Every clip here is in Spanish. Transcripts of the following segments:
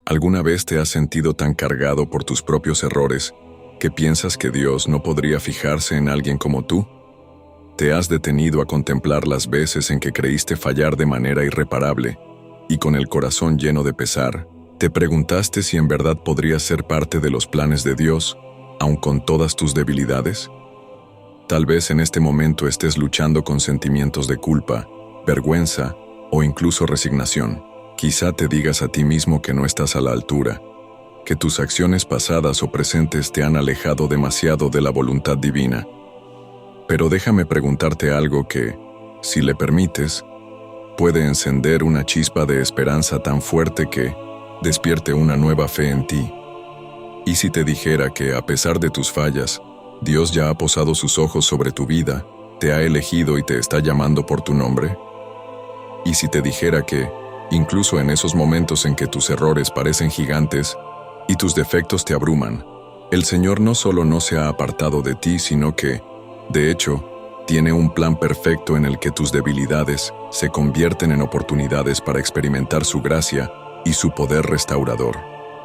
¿Alguna vez te has sentido tan cargado por tus propios errores que piensas que Dios no podría fijarse en alguien como tú? ¿Te has detenido a contemplar las veces en que creíste fallar de manera irreparable y con el corazón lleno de pesar, te preguntaste si en verdad podrías ser parte de los planes de Dios, aun con todas tus debilidades? Tal vez en este momento estés luchando con sentimientos de culpa, vergüenza o incluso resignación. Quizá te digas a ti mismo que no estás a la altura, que tus acciones pasadas o presentes te han alejado demasiado de la voluntad divina. Pero déjame preguntarte algo que, si le permites, puede encender una chispa de esperanza tan fuerte que despierte una nueva fe en ti. ¿Y si te dijera que, a pesar de tus fallas, Dios ya ha posado sus ojos sobre tu vida, te ha elegido y te está llamando por tu nombre? ¿Y si te dijera que, incluso en esos momentos en que tus errores parecen gigantes y tus defectos te abruman, el Señor no solo no se ha apartado de ti, sino que, de hecho, tiene un plan perfecto en el que tus debilidades se convierten en oportunidades para experimentar su gracia y su poder restaurador?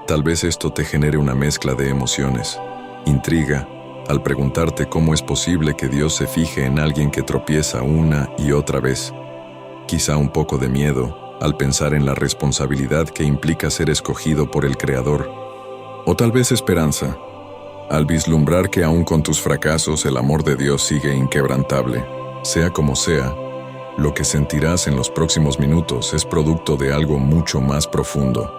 Tal vez esto te genere una mezcla de emociones, intriga, al preguntarte cómo es posible que Dios se fije en alguien que tropieza una y otra vez. Quizá un poco de miedo al pensar en la responsabilidad que implica ser escogido por el Creador. O tal vez esperanza, al vislumbrar que aún con tus fracasos el amor de Dios sigue inquebrantable. Sea como sea, lo que sentirás en los próximos minutos es producto de algo mucho más profundo.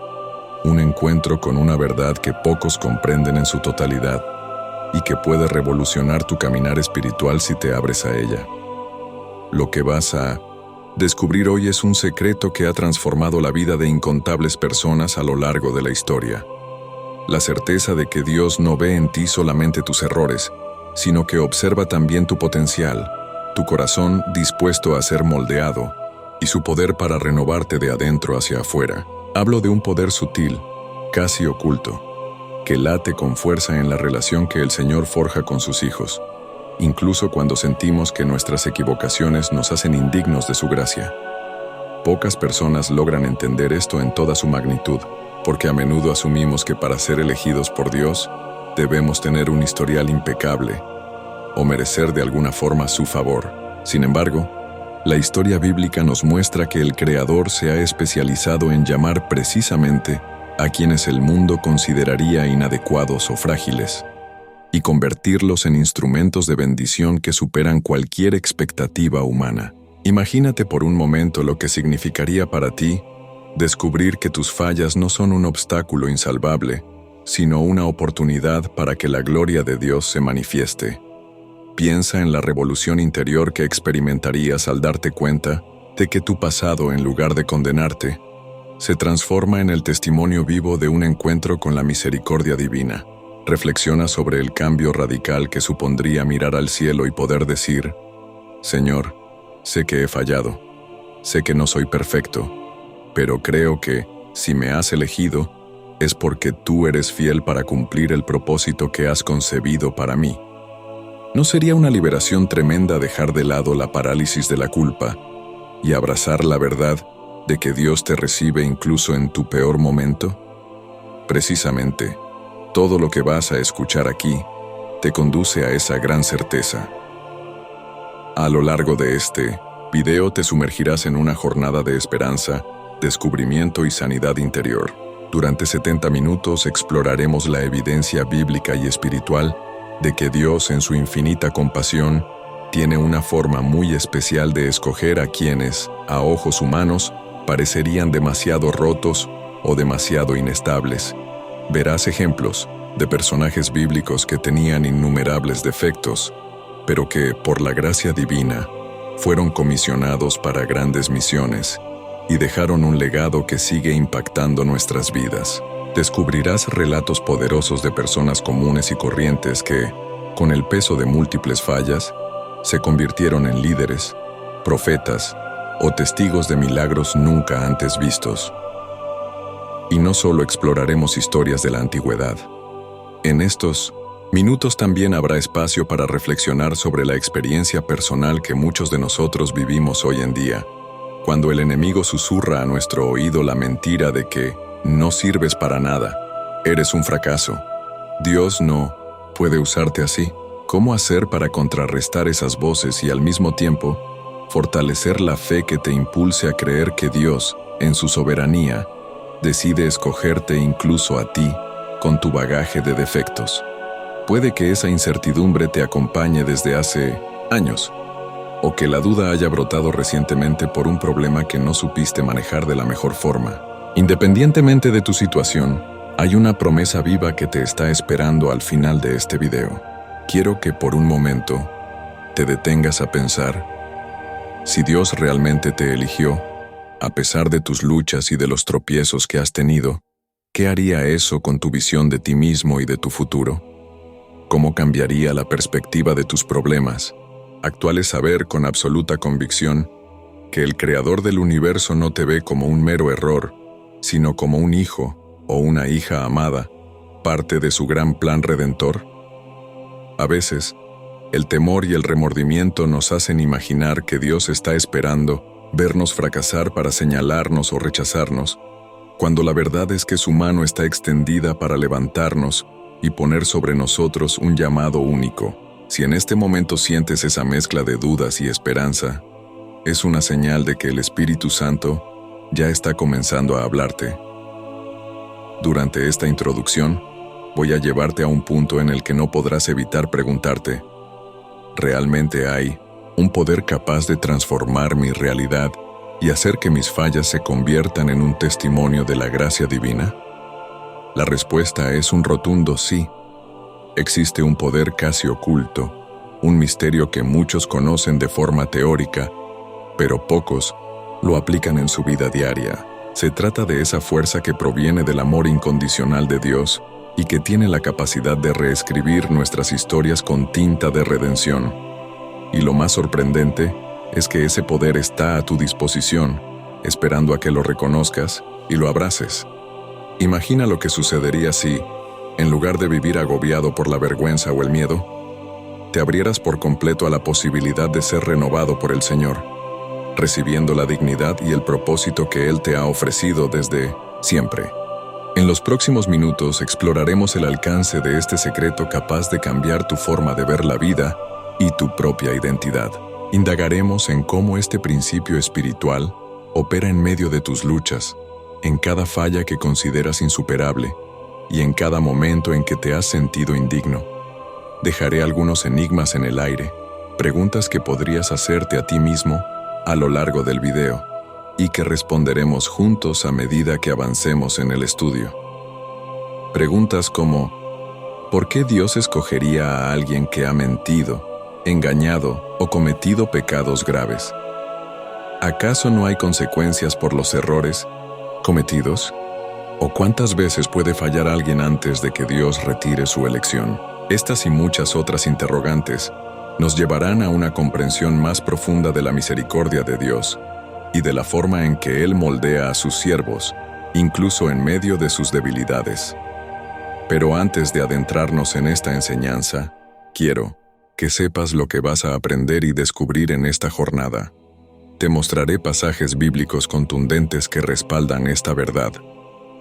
Un encuentro con una verdad que pocos comprenden en su totalidad y que puede revolucionar tu caminar espiritual si te abres a ella. Lo que vas a descubrir hoy es un secreto que ha transformado la vida de incontables personas a lo largo de la historia. La certeza de que Dios no ve en ti solamente tus errores, sino que observa también tu potencial, tu corazón dispuesto a ser moldeado y su poder para renovarte de adentro hacia afuera. Hablo de un poder sutil, casi oculto, que late con fuerza en la relación que el Señor forja con sus hijos, incluso cuando sentimos que nuestras equivocaciones nos hacen indignos de su gracia. Pocas personas logran entender esto en toda su magnitud, porque a menudo asumimos que para ser elegidos por Dios, debemos tener un historial impecable o merecer de alguna forma su favor. Sin embargo, la historia bíblica nos muestra que el Creador se ha especializado en llamar precisamente a quienes el mundo consideraría inadecuados o frágiles, y convertirlos en instrumentos de bendición que superan cualquier expectativa humana. Imagínate por un momento lo que significaría para ti descubrir que tus fallas no son un obstáculo insalvable, sino una oportunidad para que la gloria de Dios se manifieste. Piensa en la revolución interior que experimentarías al darte cuenta de que tu pasado, en lugar de condenarte, se transforma en el testimonio vivo de un encuentro con la misericordia divina. Reflexiona sobre el cambio radical que supondría mirar al cielo y poder decir: Señor, sé que he fallado, sé que no soy perfecto, pero creo que, si me has elegido, es porque tú eres fiel para cumplir el propósito que has concebido para mí. ¿No sería una liberación tremenda dejar de lado la parálisis de la culpa y abrazar la verdad de que Dios te recibe incluso en tu peor momento? Precisamente, todo lo que vas a escuchar aquí te conduce a esa gran certeza. A lo largo de este video te sumergirás en una jornada de esperanza, descubrimiento y sanidad interior. Durante 70 minutos exploraremos la evidencia bíblica y espiritual de que Dios, en su infinita compasión, tiene una forma muy especial de escoger a quienes, a ojos humanos, parecerían demasiado rotos o demasiado inestables. Verás ejemplos de personajes bíblicos que tenían innumerables defectos, pero que, por la gracia divina, fueron comisionados para grandes misiones y dejaron un legado que sigue impactando nuestras vidas. Descubrirás relatos poderosos de personas comunes y corrientes que, con el peso de múltiples fallas, se convirtieron en líderes, profetas o testigos de milagros nunca antes vistos. Y no solo exploraremos historias de la antigüedad. En estos minutos también habrá espacio para reflexionar sobre la experiencia personal que muchos de nosotros vivimos hoy en día, cuando el enemigo susurra a nuestro oído la mentira de que no sirves para nada, eres un fracaso. Dios no puede usarte así. ¿Cómo hacer para contrarrestar esas voces y al mismo tiempo fortalecer la fe que te impulse a creer que Dios, en su soberanía, decide escogerte incluso a ti con tu bagaje de defectos? Puede que esa incertidumbre te acompañe desde hace años, o que la duda haya brotado recientemente por un problema que no supiste manejar de la mejor forma. Independientemente de tu situación, hay una promesa viva que te está esperando al final de este video. Quiero que por un momento te detengas a pensar, si Dios realmente te eligió, a pesar de tus luchas y de los tropiezos que has tenido, ¿qué haría eso con tu visión de ti mismo y de tu futuro? ¿Cómo cambiaría la perspectiva de tus problemas actuales saber con absoluta convicción que el Creador del universo no te ve como un mero error, sino como un hijo o una hija amada, parte de su gran plan redentor? A veces, el temor y el remordimiento nos hacen imaginar que Dios está esperando vernos fracasar para señalarnos o rechazarnos, cuando la verdad es que su mano está extendida para levantarnos y poner sobre nosotros un llamado único. Si en este momento sientes esa mezcla de dudas y esperanza, es una señal de que el Espíritu Santo ya está comenzando a hablarte. Durante esta introducción, voy a llevarte a un punto en el que no podrás evitar preguntarte, ¿realmente hay un poder capaz de transformar mi realidad y hacer que mis fallas se conviertan en un testimonio de la gracia divina? La respuesta es un rotundo sí. Existe un poder casi oculto, un misterio que muchos conocen de forma teórica, pero pocos lo aplican en su vida diaria. Se trata de esa fuerza que proviene del amor incondicional de Dios y que tiene la capacidad de reescribir nuestras historias con tinta de redención. Y lo más sorprendente es que ese poder está a tu disposición, esperando a que lo reconozcas y lo abraces. Imagina lo que sucedería si, en lugar de vivir agobiado por la vergüenza o el miedo, te abrieras por completo a la posibilidad de ser renovado por el Señor, recibiendo la dignidad y el propósito que Él te ha ofrecido desde siempre. En los próximos minutos exploraremos el alcance de este secreto capaz de cambiar tu forma de ver la vida y tu propia identidad. Indagaremos en cómo este principio espiritual opera en medio de tus luchas, en cada falla que consideras insuperable y en cada momento en que te has sentido indigno. Dejaré algunos enigmas en el aire, preguntas que podrías hacerte a ti mismo a lo largo del video, y que responderemos juntos a medida que avancemos en el estudio. Preguntas como, ¿por qué Dios escogería a alguien que ha mentido, engañado o cometido pecados graves? ¿Acaso no hay consecuencias por los errores cometidos? ¿O cuántas veces puede fallar alguien antes de que Dios retire su elección? Estas y muchas otras interrogantes nos llevarán a una comprensión más profunda de la misericordia de Dios y de la forma en que Él moldea a sus siervos, incluso en medio de sus debilidades. Pero antes de adentrarnos en esta enseñanza, quiero que sepas lo que vas a aprender y descubrir en esta jornada. Te mostraré pasajes bíblicos contundentes que respaldan esta verdad.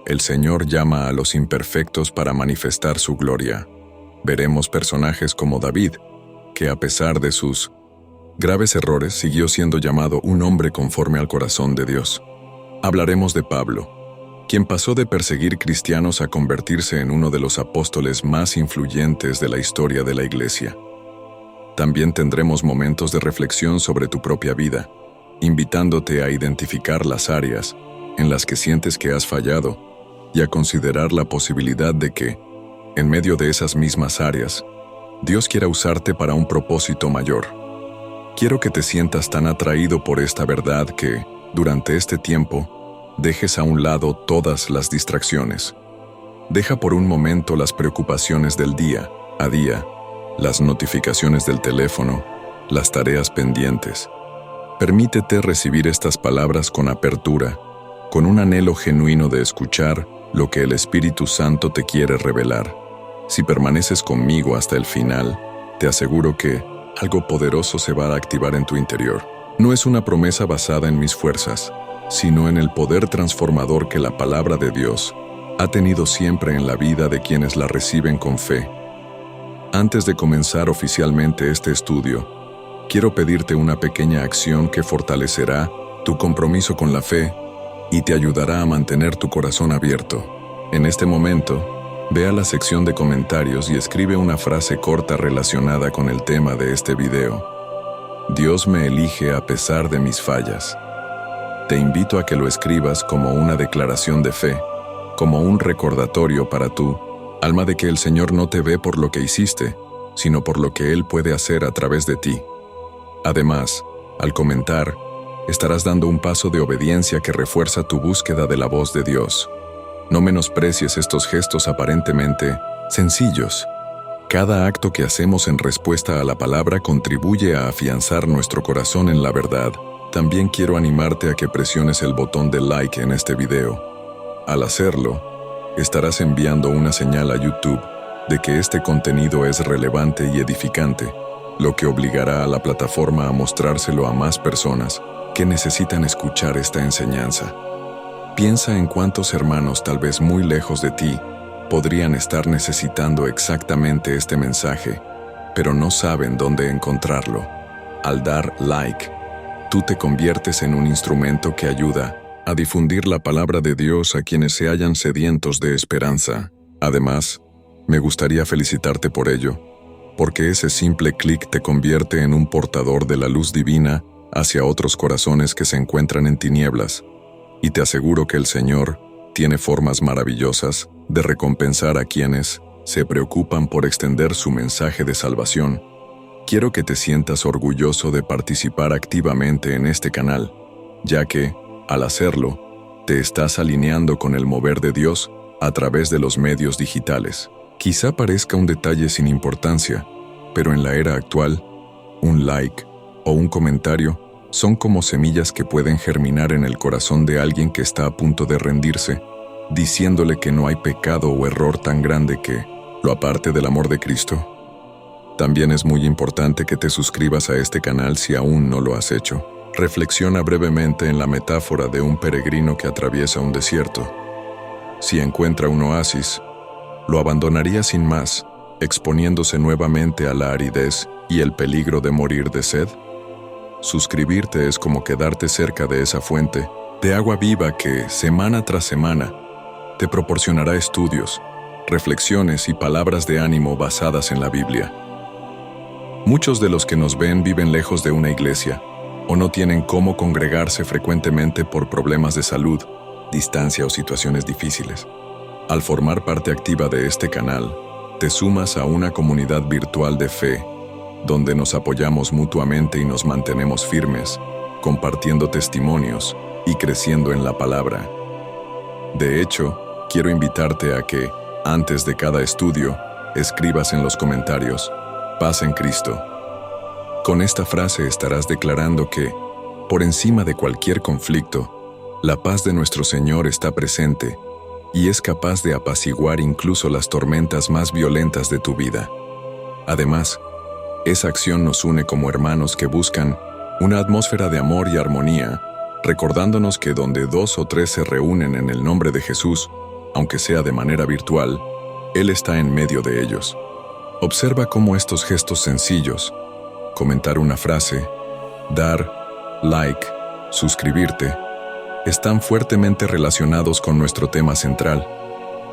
El Señor llama a los imperfectos para manifestar su gloria. Veremos personajes como David, que a pesar de sus graves errores siguió siendo llamado un hombre conforme al corazón de Dios. Hablaremos de Pablo, quien pasó de perseguir cristianos a convertirse en uno de los apóstoles más influyentes de la historia de la Iglesia. También tendremos momentos de reflexión sobre tu propia vida, invitándote a identificar las áreas en las que sientes que has fallado y a considerar la posibilidad de que, en medio de esas mismas áreas, Dios quiera usarte para un propósito mayor. Quiero que te sientas tan atraído por esta verdad que, durante este tiempo, dejes a un lado todas las distracciones. Deja por un momento las preocupaciones del día a día, las notificaciones del teléfono, las tareas pendientes. Permítete recibir estas palabras con apertura, con un anhelo genuino de escuchar lo que el Espíritu Santo te quiere revelar. Si permaneces conmigo hasta el final, te aseguro que algo poderoso se va a activar en tu interior. No es una promesa basada en mis fuerzas, sino en el poder transformador que la palabra de Dios ha tenido siempre en la vida de quienes la reciben con fe. Antes de comenzar oficialmente este estudio, quiero pedirte una pequeña acción que fortalecerá tu compromiso con la fe y te ayudará a mantener tu corazón abierto. En este momento, ve a la sección de comentarios y escribe una frase corta relacionada con el tema de este video. Dios me elige a pesar de mis fallas. Te invito a que lo escribas como una declaración de fe, como un recordatorio para tu alma de que el Señor no te ve por lo que hiciste, sino por lo que Él puede hacer a través de ti. Además, al comentar, estarás dando un paso de obediencia que refuerza tu búsqueda de la voz de Dios. No menosprecies estos gestos aparentemente sencillos. Cada acto que hacemos en respuesta a la palabra contribuye a afianzar nuestro corazón en la verdad. También quiero animarte a que presiones el botón de like en este video. Al hacerlo, estarás enviando una señal a YouTube de que este contenido es relevante y edificante, lo que obligará a la plataforma a mostrárselo a más personas que necesitan escuchar esta enseñanza. Piensa en cuántos hermanos tal vez muy lejos de ti podrían estar necesitando exactamente este mensaje, pero no saben dónde encontrarlo. Al dar like, tú te conviertes en un instrumento que ayuda a difundir la palabra de Dios a quienes se hallan sedientos de esperanza. Además, me gustaría felicitarte por ello, porque ese simple clic te convierte en un portador de la luz divina hacia otros corazones que se encuentran en tinieblas. Y te aseguro que el Señor tiene formas maravillosas de recompensar a quienes se preocupan por extender su mensaje de salvación. Quiero que te sientas orgulloso de participar activamente en este canal, ya que, al hacerlo, te estás alineando con el mover de Dios a través de los medios digitales. Quizá parezca un detalle sin importancia, pero en la era actual, un like o un comentario son como semillas que pueden germinar en el corazón de alguien que está a punto de rendirse, diciéndole que no hay pecado o error tan grande que lo aparte del amor de Cristo. También es muy importante que te suscribas a este canal si aún no lo has hecho. Reflexiona brevemente en la metáfora de un peregrino que atraviesa un desierto. Si encuentra un oasis, ¿lo abandonaría sin más, exponiéndose nuevamente a la aridez y el peligro de morir de sed? Suscribirte es como quedarte cerca de esa fuente de agua viva que, semana tras semana, te proporcionará estudios, reflexiones y palabras de ánimo basadas en la Biblia. Muchos de los que nos ven viven lejos de una iglesia o no tienen cómo congregarse frecuentemente por problemas de salud, distancia o situaciones difíciles. Al formar parte activa de este canal, te sumas a una comunidad virtual de fe, donde nos apoyamos mutuamente y nos mantenemos firmes, compartiendo testimonios y creciendo en la palabra. De hecho, quiero invitarte a que, antes de cada estudio, escribas en los comentarios, "Paz en Cristo". Con esta frase estarás declarando que, por encima de cualquier conflicto, la paz de nuestro Señor está presente y es capaz de apaciguar incluso las tormentas más violentas de tu vida. Además, esa acción nos une como hermanos que buscan una atmósfera de amor y armonía, recordándonos que donde 2 o 3 se reúnen en el nombre de Jesús, aunque sea de manera virtual, Él está en medio de ellos. Observa cómo estos gestos sencillos, comentar una frase, dar like, suscribirte, están fuertemente relacionados con nuestro tema central,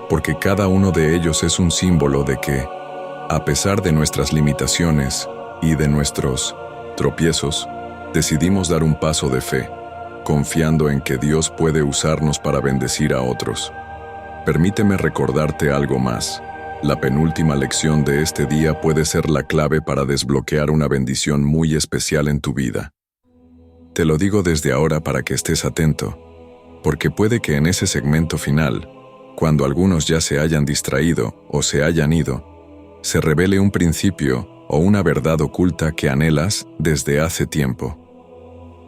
porque cada uno de ellos es un símbolo de que, a pesar de nuestras limitaciones y de nuestros tropiezos, decidimos dar un paso de fe, confiando en que Dios puede usarnos para bendecir a otros. Permíteme recordarte algo más. La penúltima lección de este día puede ser la clave para desbloquear una bendición muy especial en tu vida. Te lo digo desde ahora para que estés atento, porque puede que en ese segmento final, cuando algunos ya se hayan distraído o se hayan ido, se revele un principio o una verdad oculta que anhelas desde hace tiempo.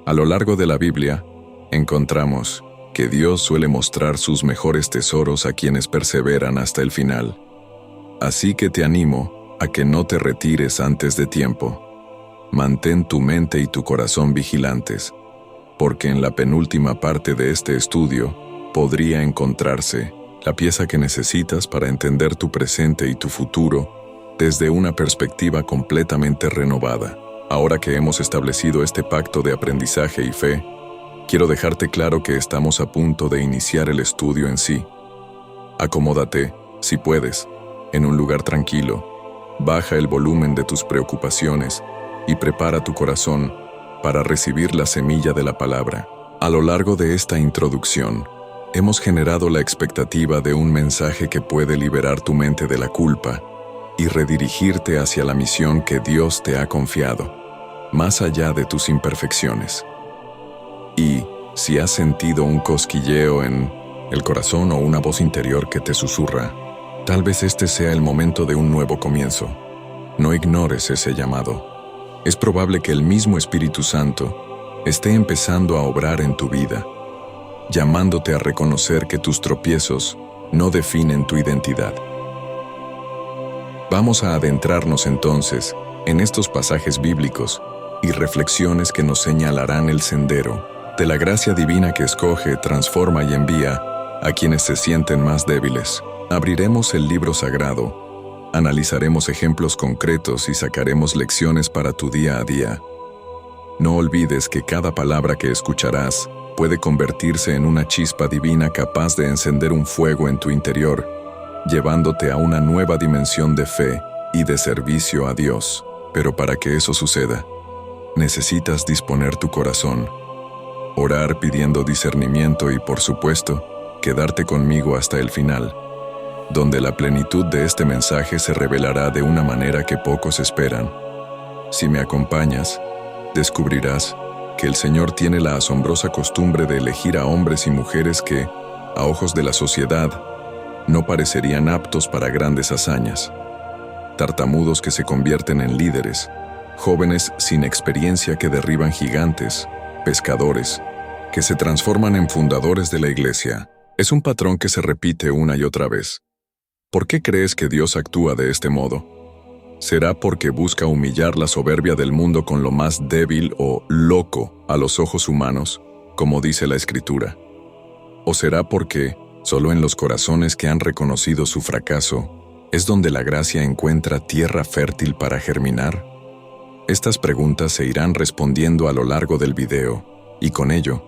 A lo largo de la Biblia, encontramos que Dios suele mostrar sus mejores tesoros a quienes perseveran hasta el final. Así que te animo a que no te retires antes de tiempo. Mantén tu mente y tu corazón vigilantes, porque en la penúltima parte de este estudio podría encontrarse la pieza que necesitas para entender tu presente y tu futuro desde una perspectiva completamente renovada. Ahora que hemos establecido este pacto de aprendizaje y fe, quiero dejarte claro que estamos a punto de iniciar el estudio en sí. Acomódate, si puedes, en un lugar tranquilo, baja el volumen de tus preocupaciones y prepara tu corazón para recibir la semilla de la palabra. A lo largo de esta introducción, hemos generado la expectativa de un mensaje que puede liberar tu mente de la culpa y redirigirte hacia la misión que Dios te ha confiado, más allá de tus imperfecciones. Y si has sentido un cosquilleo en el corazón o una voz interior que te susurra, tal vez este sea el momento de un nuevo comienzo. No ignores ese llamado. Es probable que el mismo Espíritu Santo esté empezando a obrar en tu vida, llamándote a reconocer que tus tropiezos no definen tu identidad. Vamos a adentrarnos entonces en estos pasajes bíblicos y reflexiones que nos señalarán el sendero de la gracia divina que escoge, transforma y envía a quienes se sienten más débiles. Abriremos el libro sagrado, analizaremos ejemplos concretos y sacaremos lecciones para tu día a día. No olvides que cada palabra que escucharás puede convertirse en una chispa divina capaz de encender un fuego en tu interior, llevándote a una nueva dimensión de fe y de servicio a Dios. Pero para que eso suceda, necesitas disponer tu corazón, orar pidiendo discernimiento y, por supuesto, quedarte conmigo hasta el final, donde la plenitud de este mensaje se revelará de una manera que pocos esperan. Si me acompañas, descubrirás que el Señor tiene la asombrosa costumbre de elegir a hombres y mujeres que, a ojos de la sociedad, no parecerían aptos para grandes hazañas. Tartamudos que se convierten en líderes, jóvenes sin experiencia que derriban gigantes, pescadores que se transforman en fundadores de la iglesia. Es un patrón que se repite una y otra vez. ¿Por qué crees que Dios actúa de este modo? ¿Será porque busca humillar la soberbia del mundo con lo más débil o loco a los ojos humanos, como dice la Escritura? ¿O será porque solo en los corazones que han reconocido su fracaso es donde la gracia encuentra tierra fértil para germinar? Estas preguntas se irán respondiendo a lo largo del video, y con ello,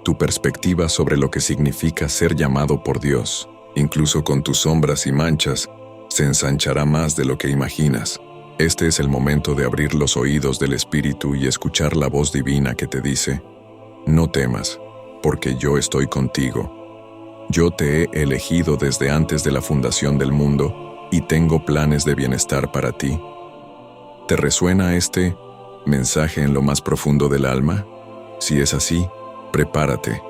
tu perspectiva sobre lo que significa ser llamado por Dios, incluso con tus sombras y manchas, se ensanchará más de lo que imaginas. Este es el momento de abrir los oídos del Espíritu y escuchar la voz divina que te dice: no temas, porque yo estoy contigo. Yo te he elegido desde antes de la fundación del mundo y tengo planes de bienestar para ti. ¿Te resuena este mensaje en lo más profundo del alma? Si es así, prepárate,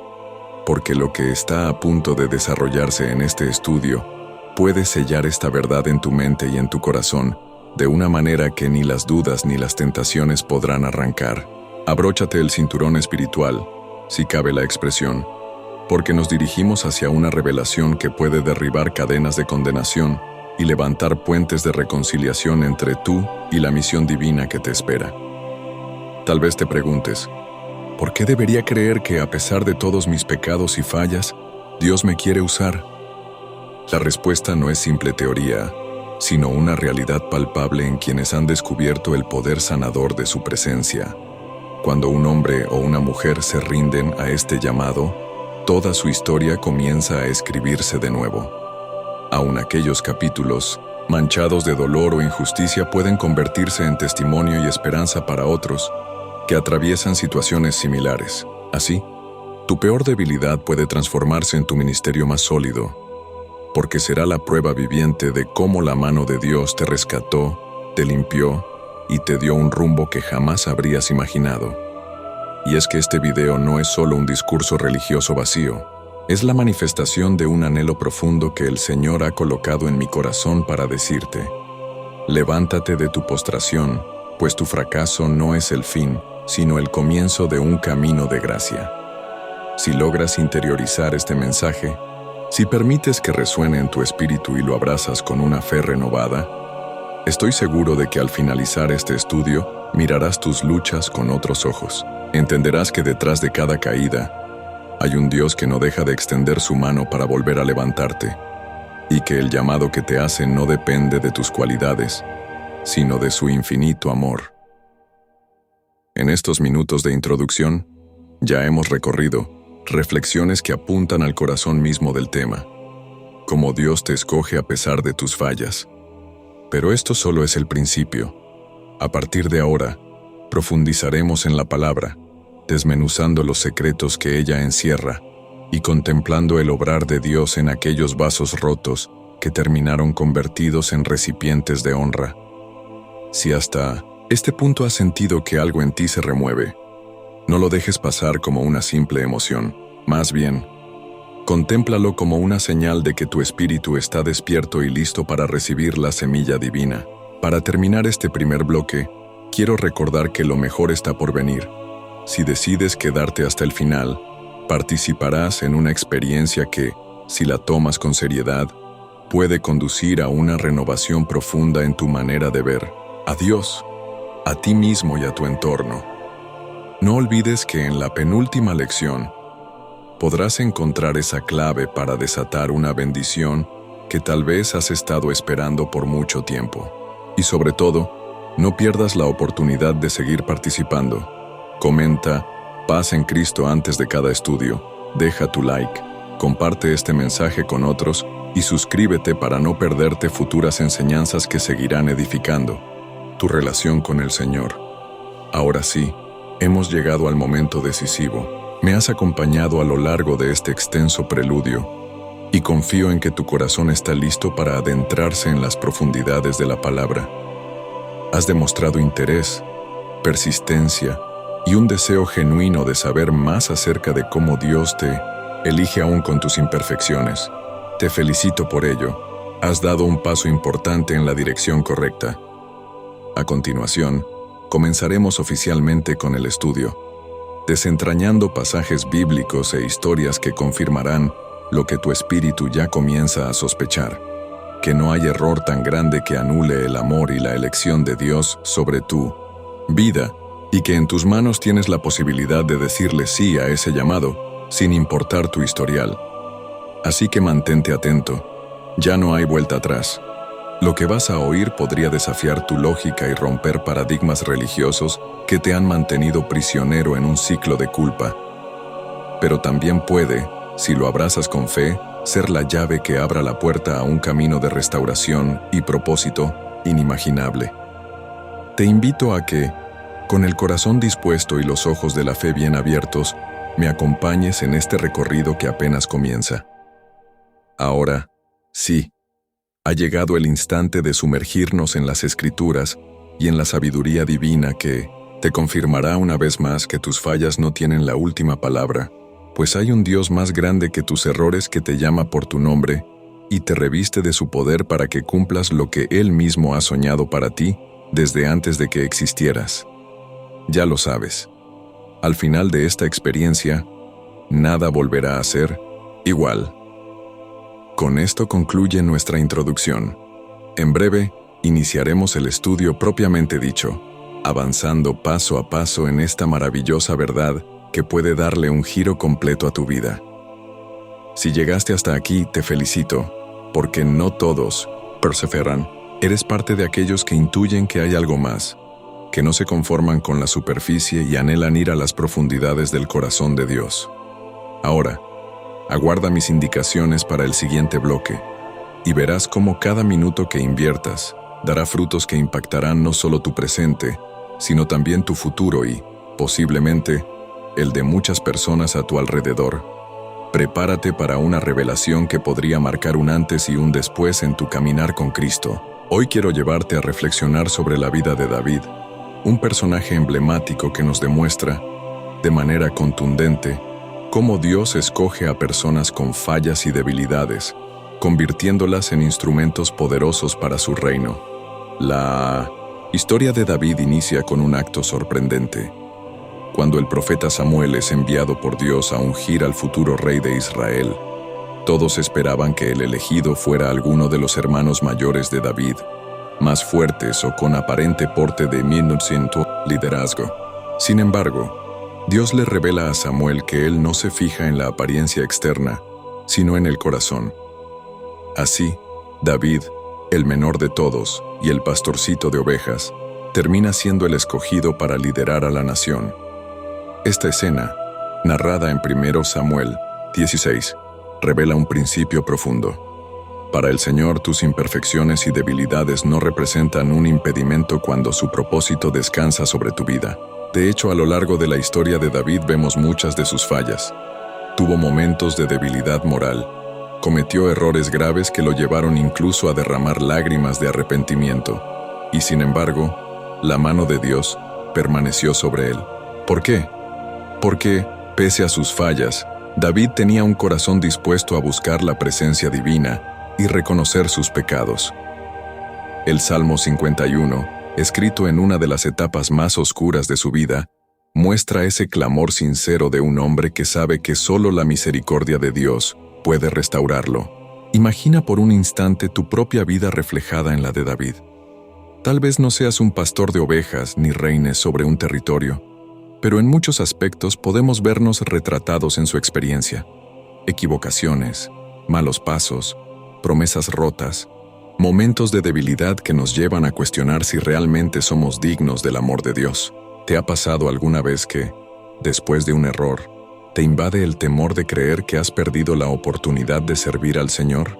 porque lo que está a punto de desarrollarse en este estudio puede sellar esta verdad en tu mente y en tu corazón de una manera que ni las dudas ni las tentaciones podrán arrancar. Abróchate el cinturón espiritual, si cabe la expresión, porque nos dirigimos hacia una revelación que puede derribar cadenas de condenación y levantar puentes de reconciliación entre tú y la misión divina que te espera. Tal vez te preguntes, ¿por qué debería creer que a pesar de todos mis pecados y fallas, Dios me quiere usar? La respuesta no es simple teoría, sino una realidad palpable en quienes han descubierto el poder sanador de su presencia. Cuando un hombre o una mujer se rinden a este llamado, toda su historia comienza a escribirse de nuevo. Aun aquellos capítulos, manchados de dolor o injusticia, pueden convertirse en testimonio y esperanza para otros que atraviesan situaciones similares. Así, tu peor debilidad puede transformarse en tu ministerio más sólido, porque será la prueba viviente de cómo la mano de Dios te rescató, te limpió y te dio un rumbo que jamás habrías imaginado. Y es que este video no es solo un discurso religioso vacío, es la manifestación de un anhelo profundo que el Señor ha colocado en mi corazón para decirte: levántate de tu postración, pues tu fracaso no es el fin, sino el comienzo de un camino de gracia. Si logras interiorizar este mensaje, si permites que resuene en tu espíritu y lo abrazas con una fe renovada, Estoy seguro de que al finalizar este estudio, mirarás tus luchas con otros ojos. Entenderás que detrás de cada caída hay un Dios que no deja de extender su mano para volver a levantarte, y que el llamado que te hace no depende de tus cualidades, sino de su infinito amor. En estos minutos de introducción, ya hemos recorrido reflexiones que apuntan al corazón mismo del tema, cómo Dios te escoge a pesar de tus fallas. Pero esto solo es el principio. A partir de ahora, profundizaremos en la palabra, desmenuzando los secretos que ella encierra y contemplando el obrar de Dios en aquellos vasos rotos que terminaron convertidos en recipientes de honra. Si hasta este punto has sentido que algo en ti se remueve, no lo dejes pasar como una simple emoción. Más bien, contémplalo como una señal de que tu espíritu está despierto y listo para recibir la semilla divina. Para terminar este primer bloque, quiero recordar que lo mejor está por venir. Si decides quedarte hasta el final, participarás en una experiencia que, si la tomas con seriedad, puede conducir a una renovación profunda en tu manera de ver a Dios, a ti mismo y a tu entorno. No olvides que en la penúltima lección podrás encontrar esa clave para desatar una bendición que tal vez has estado esperando por mucho tiempo. Y sobre todo, no pierdas la oportunidad de seguir participando. Comenta "Paz en Cristo" antes de cada estudio, deja tu like, comparte este mensaje con otros y suscríbete para no perderte futuras enseñanzas que seguirán edificando tu relación con el Señor. Ahora sí, hemos llegado al momento decisivo. Me has acompañado a lo largo de este extenso preludio y confío en que tu corazón está listo para adentrarse en las profundidades de la palabra. Has demostrado interés, persistencia y un deseo genuino de saber más acerca de cómo Dios te elige aún con tus imperfecciones. Te felicito por ello. Has dado un paso importante en la dirección correcta. A continuación, comenzaremos oficialmente con el estudio, desentrañando pasajes bíblicos e historias que confirmarán lo que tu espíritu ya comienza a sospechar, que no hay error tan grande que anule el amor y la elección de Dios sobre tu vida, y que en tus manos tienes la posibilidad de decirle sí a ese llamado, sin importar tu historial. Así que mantente atento, ya no hay vuelta atrás. Lo que vas a oír podría desafiar tu lógica y romper paradigmas religiosos que te han mantenido prisionero en un ciclo de culpa. Pero también puede, si lo abrazas con fe, ser la llave que abra la puerta a un camino de restauración y propósito inimaginable. Te invito a que, con el corazón dispuesto y los ojos de la fe bien abiertos, me acompañes en este recorrido que apenas comienza. Ahora, sí, ha llegado el instante de sumergirnos en las Escrituras y en la sabiduría divina que te confirmará una vez más que tus fallas no tienen la última palabra, pues hay un Dios más grande que tus errores que te llama por tu nombre y te reviste de su poder para que cumplas lo que Él mismo ha soñado para ti desde antes de que existieras. Ya lo sabes. Al final de esta experiencia, nada volverá a ser igual. Con esto concluye nuestra introducción. En breve, iniciaremos el estudio propiamente dicho, avanzando paso a paso en esta maravillosa verdad que puede darle un giro completo a tu vida. Si llegaste hasta aquí, te felicito, porque no todos perseveran. Eres parte de aquellos que intuyen que hay algo más, que no se conforman con la superficie y anhelan ir a las profundidades del corazón de Dios. Ahora, aguarda mis indicaciones para el siguiente bloque, y verás cómo cada minuto que inviertas dará frutos que impactarán no solo tu presente, sino también tu futuro y, posiblemente, el de muchas personas a tu alrededor. Prepárate para una revelación que podría marcar un antes y un después en tu caminar con Cristo. Hoy quiero llevarte a reflexionar sobre la vida de David, un personaje emblemático que nos demuestra, de manera contundente, cómo Dios escoge a personas con fallas y debilidades, convirtiéndolas en instrumentos poderosos para su reino. La historia de David inicia con un acto sorprendente. Cuando el profeta Samuel es enviado por Dios a ungir al futuro rey de Israel, todos esperaban que el elegido fuera alguno de los hermanos mayores de David, más fuertes o con aparente porte de liderazgo. Sin embargo, Dios le revela a Samuel que él no se fija en la apariencia externa, sino en el corazón. Así, David, el menor de todos y el pastorcito de ovejas, termina siendo el escogido para liderar a la nación. Esta escena, narrada en 1 Samuel 16, revela un principio profundo. Para el Señor, tus imperfecciones y debilidades no representan un impedimento cuando su propósito descansa sobre tu vida. De hecho, a lo largo de la historia de David vemos muchas de sus fallas. Tuvo momentos de debilidad moral, cometió errores graves que lo llevaron incluso a derramar lágrimas de arrepentimiento, y sin embargo, la mano de Dios permaneció sobre él. ¿Por qué? Porque, pese a sus fallas, David tenía un corazón dispuesto a buscar la presencia divina y reconocer sus pecados. El Salmo 51, escrito en una de las etapas más oscuras de su vida, muestra ese clamor sincero de un hombre que sabe que solo la misericordia de Dios puede restaurarlo. Imagina por un instante tu propia vida reflejada en la de David. Tal vez no seas un pastor de ovejas ni reines sobre un territorio, pero en muchos aspectos podemos vernos retratados en su experiencia. Equivocaciones, malos pasos, promesas rotas, momentos de debilidad que nos llevan a cuestionar si realmente somos dignos del amor de Dios. ¿Te ha pasado alguna vez que, después de un error, te invade el temor de creer que has perdido la oportunidad de servir al Señor?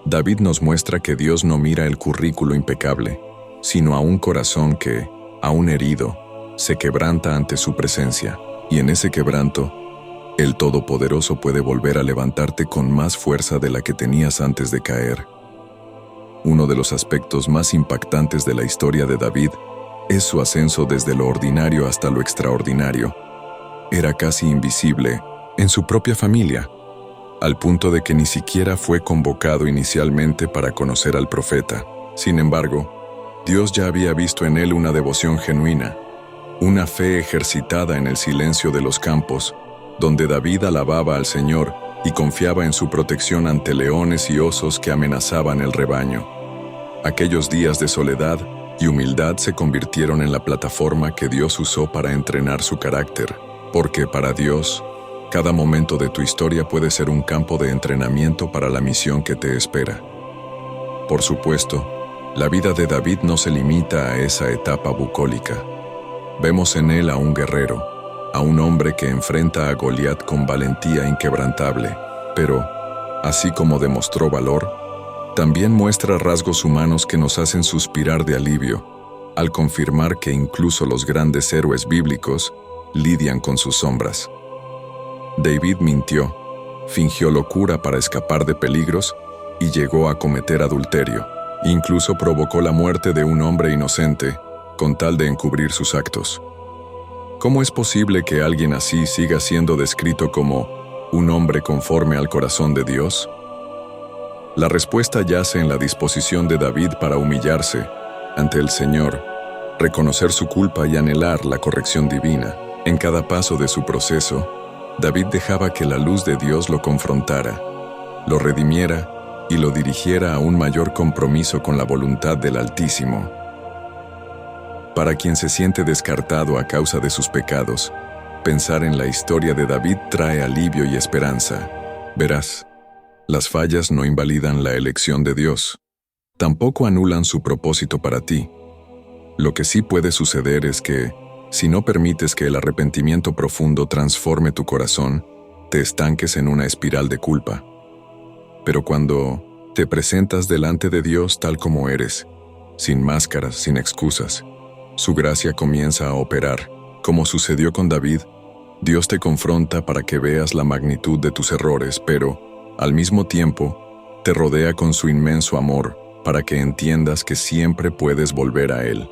David nos muestra que Dios no mira el currículo impecable, sino a un corazón que, aún herido, se quebranta ante su presencia, y en ese quebranto, el Todopoderoso puede volver a levantarte con más fuerza de la que tenías antes de caer. Uno de los aspectos más impactantes de la historia de David es su ascenso desde lo ordinario hasta lo extraordinario. Era casi invisible en su propia familia, al punto de que ni siquiera fue convocado inicialmente para conocer al profeta. Sin embargo, Dios ya había visto en él una devoción genuina, una fe ejercitada en el silencio de los campos, donde David alababa al Señor y confiaba en su protección ante leones y osos que amenazaban el rebaño. Aquellos días de soledad y humildad se convirtieron en la plataforma que Dios usó para entrenar su carácter, porque para Dios, cada momento de tu historia puede ser un campo de entrenamiento para la misión que te espera. Por supuesto, la vida de David no se limita a esa etapa bucólica. Vemos en él a un guerrero, a un hombre que enfrenta a Goliat con valentía inquebrantable, pero, así como demostró valor, también muestra rasgos humanos que nos hacen suspirar de alivio, al confirmar que incluso los grandes héroes bíblicos lidian con sus sombras. David mintió, fingió locura para escapar de peligros y llegó a cometer adulterio. Incluso provocó la muerte de un hombre inocente, con tal de encubrir sus actos. ¿Cómo es posible que alguien así siga siendo descrito como un hombre conforme al corazón de Dios? La respuesta yace en la disposición de David para humillarse ante el Señor, reconocer su culpa y anhelar la corrección divina. En cada paso de su proceso, David dejaba que la luz de Dios lo confrontara, lo redimiera y lo dirigiera a un mayor compromiso con la voluntad del Altísimo. Para quien se siente descartado a causa de sus pecados, pensar en la historia de David trae alivio y esperanza. Verás, las fallas no invalidan la elección de Dios, tampoco anulan su propósito para ti. Lo que sí puede suceder es que, si no permites que el arrepentimiento profundo transforme tu corazón, te estanques en una espiral de culpa. Pero cuando te presentas delante de Dios tal como eres, sin máscaras, sin excusas, su gracia comienza a operar. Como sucedió con David, Dios te confronta para que veas la magnitud de tus errores, pero, al mismo tiempo, te rodea con su inmenso amor para que entiendas que siempre puedes volver a Él.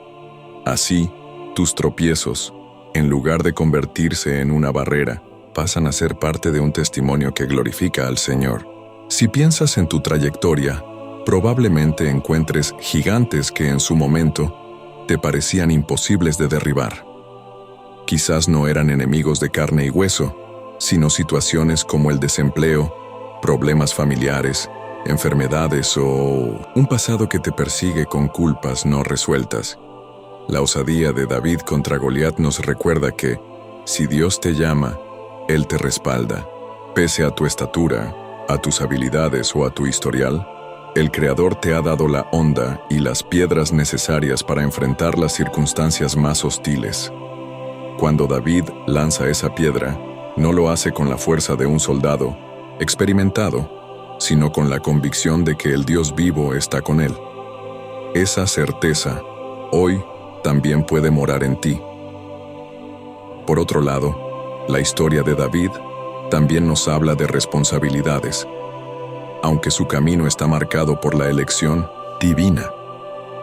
Así, tus tropiezos, en lugar de convertirse en una barrera, pasan a ser parte de un testimonio que glorifica al Señor. Si piensas en tu trayectoria, probablemente encuentres gigantes que en su momento te parecían imposibles de derribar. Quizás no eran enemigos de carne y hueso, sino situaciones como el desempleo, problemas familiares, enfermedades o un pasado que te persigue con culpas no resueltas. La osadía de David contra Goliat nos recuerda que, si Dios te llama, Él te respalda. Pese a tu estatura, a tus habilidades o a tu historial, el Creador te ha dado la honda y las piedras necesarias para enfrentar las circunstancias más hostiles. Cuando David lanza esa piedra, no lo hace con la fuerza de un soldado experimentado, sino con la convicción de que el Dios vivo está con él. Esa certeza, hoy, también puede morar en ti. Por otro lado, la historia de David también nos habla de responsabilidades. Aunque su camino está marcado por la elección divina,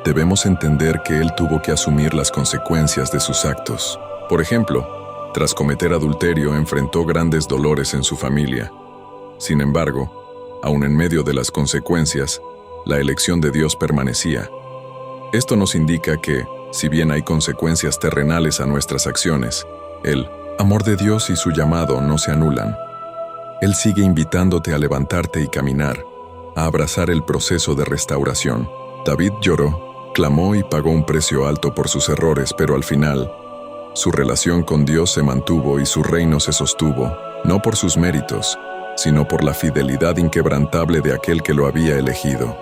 debemos entender que él tuvo que asumir las consecuencias de sus actos. Por ejemplo, tras cometer adulterio enfrentó grandes dolores en su familia. Sin embargo, aun en medio de las consecuencias, la elección de Dios permanecía. Esto nos indica que, si bien hay consecuencias terrenales a nuestras acciones, el amor de Dios y su llamado no se anulan. Él sigue invitándote a levantarte y caminar, a abrazar el proceso de restauración. David lloró, clamó y pagó un precio alto por sus errores, pero al final, su relación con Dios se mantuvo y su reino se sostuvo, no por sus méritos, sino por la fidelidad inquebrantable de aquel que lo había elegido.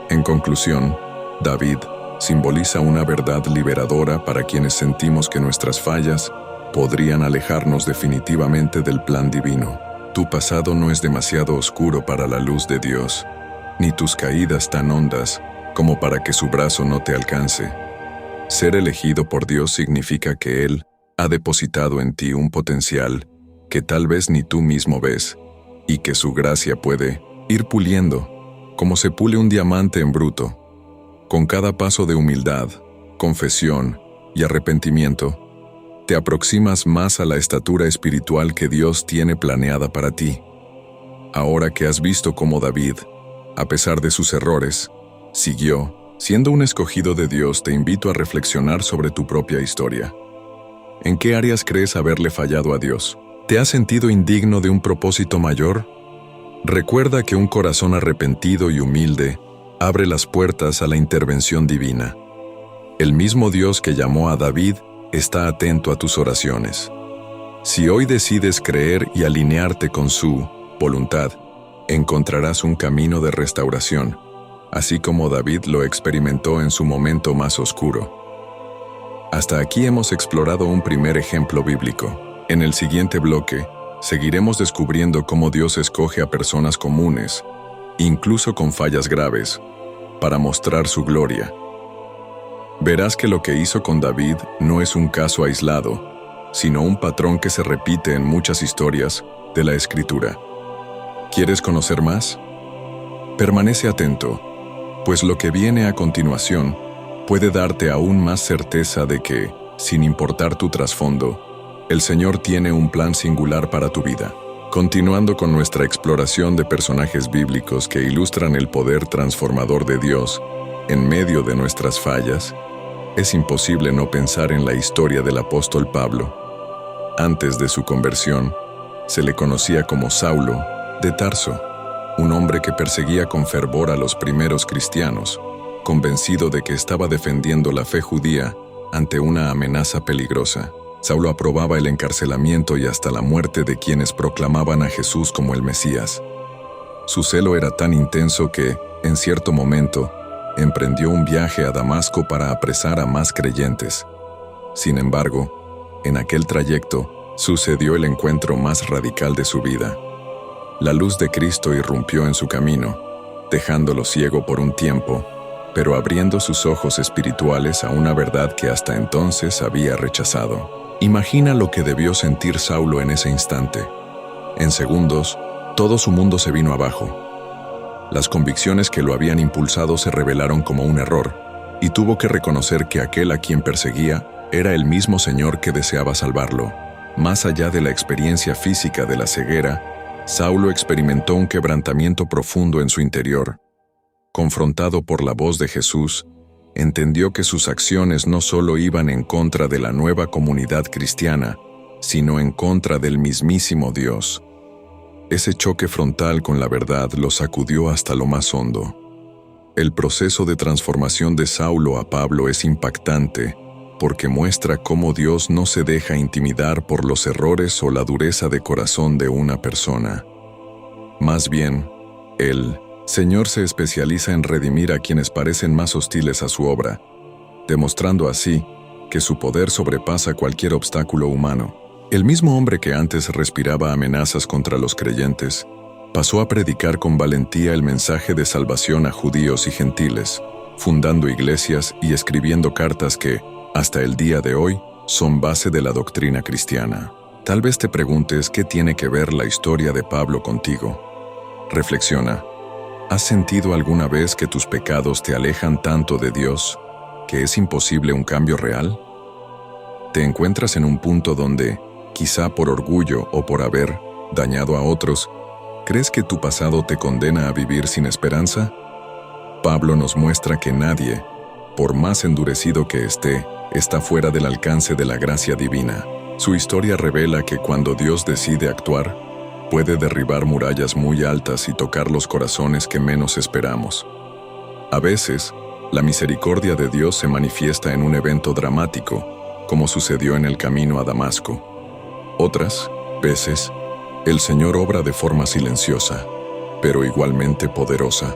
En conclusión, David simboliza una verdad liberadora para quienes sentimos que nuestras fallas podrían alejarnos definitivamente del plan divino. Tu pasado no es demasiado oscuro para la luz de Dios, ni tus caídas tan hondas como para que su brazo no te alcance. Ser elegido por Dios significa que Él ha depositado en ti un potencial que tal vez ni tú mismo ves, y que su gracia puede ir puliendo, como se pule un diamante en bruto. Con cada paso de humildad, confesión y arrepentimiento, te aproximas más a la estatura espiritual que Dios tiene planeada para ti. Ahora que has visto cómo David, a pesar de sus errores, siguió siendo un escogido de Dios, te invito a reflexionar sobre tu propia historia. ¿En qué áreas crees haberle fallado a Dios? ¿Te has sentido indigno de un propósito mayor? Recuerda que un corazón arrepentido y humilde abre las puertas a la intervención divina. El mismo Dios que llamó a David está atento a tus oraciones. Si hoy decides creer y alinearte con su voluntad, encontrarás un camino de restauración, así como David lo experimentó en su momento más oscuro. Hasta aquí hemos explorado un primer ejemplo bíblico. En el siguiente bloque, seguiremos descubriendo cómo Dios escoge a personas comunes, incluso con fallas graves, para mostrar su gloria. Verás que lo que hizo con David no es un caso aislado, sino un patrón que se repite en muchas historias de la Escritura. ¿Quieres conocer más? Permanece atento, pues lo que viene a continuación puede darte aún más certeza de que, sin importar tu trasfondo, el Señor tiene un plan singular para tu vida. Continuando con nuestra exploración de personajes bíblicos que ilustran el poder transformador de Dios en medio de nuestras fallas, es imposible no pensar en la historia del apóstol Pablo. Antes de su conversión, se le conocía como Saulo de Tarso, un hombre que perseguía con fervor a los primeros cristianos, convencido de que estaba defendiendo la fe judía ante una amenaza peligrosa. Saulo aprobaba el encarcelamiento y hasta la muerte de quienes proclamaban a Jesús como el Mesías. Su celo era tan intenso que, en cierto momento, emprendió un viaje a Damasco para apresar a más creyentes. Sin embargo, en aquel trayecto, sucedió el encuentro más radical de su vida. La luz de Cristo irrumpió en su camino, dejándolo ciego por un tiempo, pero abriendo sus ojos espirituales a una verdad que hasta entonces había rechazado. Imagina lo que debió sentir Saulo en ese instante. En segundos, todo su mundo se vino abajo. Las convicciones que lo habían impulsado se revelaron como un error, y tuvo que reconocer que aquel a quien perseguía era el mismo Señor que deseaba salvarlo. Más allá de la experiencia física de la ceguera, Saulo experimentó un quebrantamiento profundo en su interior. Confrontado por la voz de Jesús, entendió que sus acciones no solo iban en contra de la nueva comunidad cristiana, sino en contra del mismísimo Dios. Ese choque frontal con la verdad lo sacudió hasta lo más hondo. El proceso de transformación de Saulo a Pablo es impactante porque muestra cómo Dios no se deja intimidar por los errores o la dureza de corazón de una persona. Más bien, el Señor se especializa en redimir a quienes parecen más hostiles a su obra, demostrando así que su poder sobrepasa cualquier obstáculo humano. El mismo hombre que antes respiraba amenazas contra los creyentes, pasó a predicar con valentía el mensaje de salvación a judíos y gentiles, fundando iglesias y escribiendo cartas que, hasta el día de hoy, son base de la doctrina cristiana. Tal vez te preguntes qué tiene que ver la historia de Pablo contigo. Reflexiona. ¿Has sentido alguna vez que tus pecados te alejan tanto de Dios que es imposible un cambio real? ¿Te encuentras en un punto donde, quizá por orgullo o por haber dañado a otros, crees que tu pasado te condena a vivir sin esperanza? Pablo nos muestra que nadie, por más endurecido que esté, está fuera del alcance de la gracia divina. Su historia revela que cuando Dios decide actuar, puede derribar murallas muy altas y tocar los corazones que menos esperamos. A veces, la misericordia de Dios se manifiesta en un evento dramático, como sucedió en el camino a Damasco. Otras veces, el Señor obra de forma silenciosa, pero igualmente poderosa,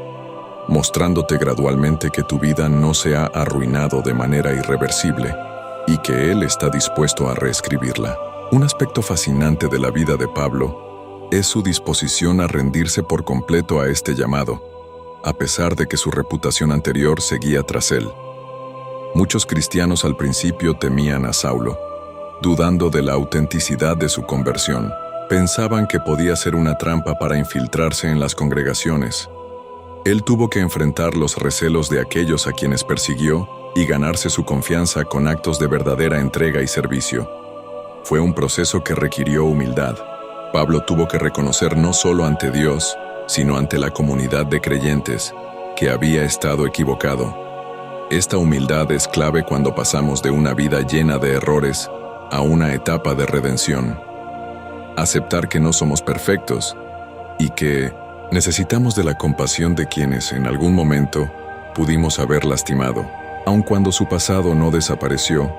mostrándote gradualmente que tu vida no se ha arruinado de manera irreversible y que Él está dispuesto a reescribirla. Un aspecto fascinante de la vida de Pablo es su disposición a rendirse por completo a este llamado, a pesar de que su reputación anterior seguía tras él. Muchos cristianos al principio temían a Saulo, dudando de la autenticidad de su conversión. Pensaban que podía ser una trampa para infiltrarse en las congregaciones. Él tuvo que enfrentar los recelos de aquellos a quienes persiguió y ganarse su confianza con actos de verdadera entrega y servicio. Fue un proceso que requirió humildad. Pablo tuvo que reconocer no solo ante Dios, sino ante la comunidad de creyentes, que había estado equivocado. Esta humildad es clave cuando pasamos de una vida llena de errores a una etapa de redención. Aceptar que no somos perfectos y que necesitamos de la compasión de quienes en algún momento pudimos haber lastimado. Aun cuando su pasado no desapareció,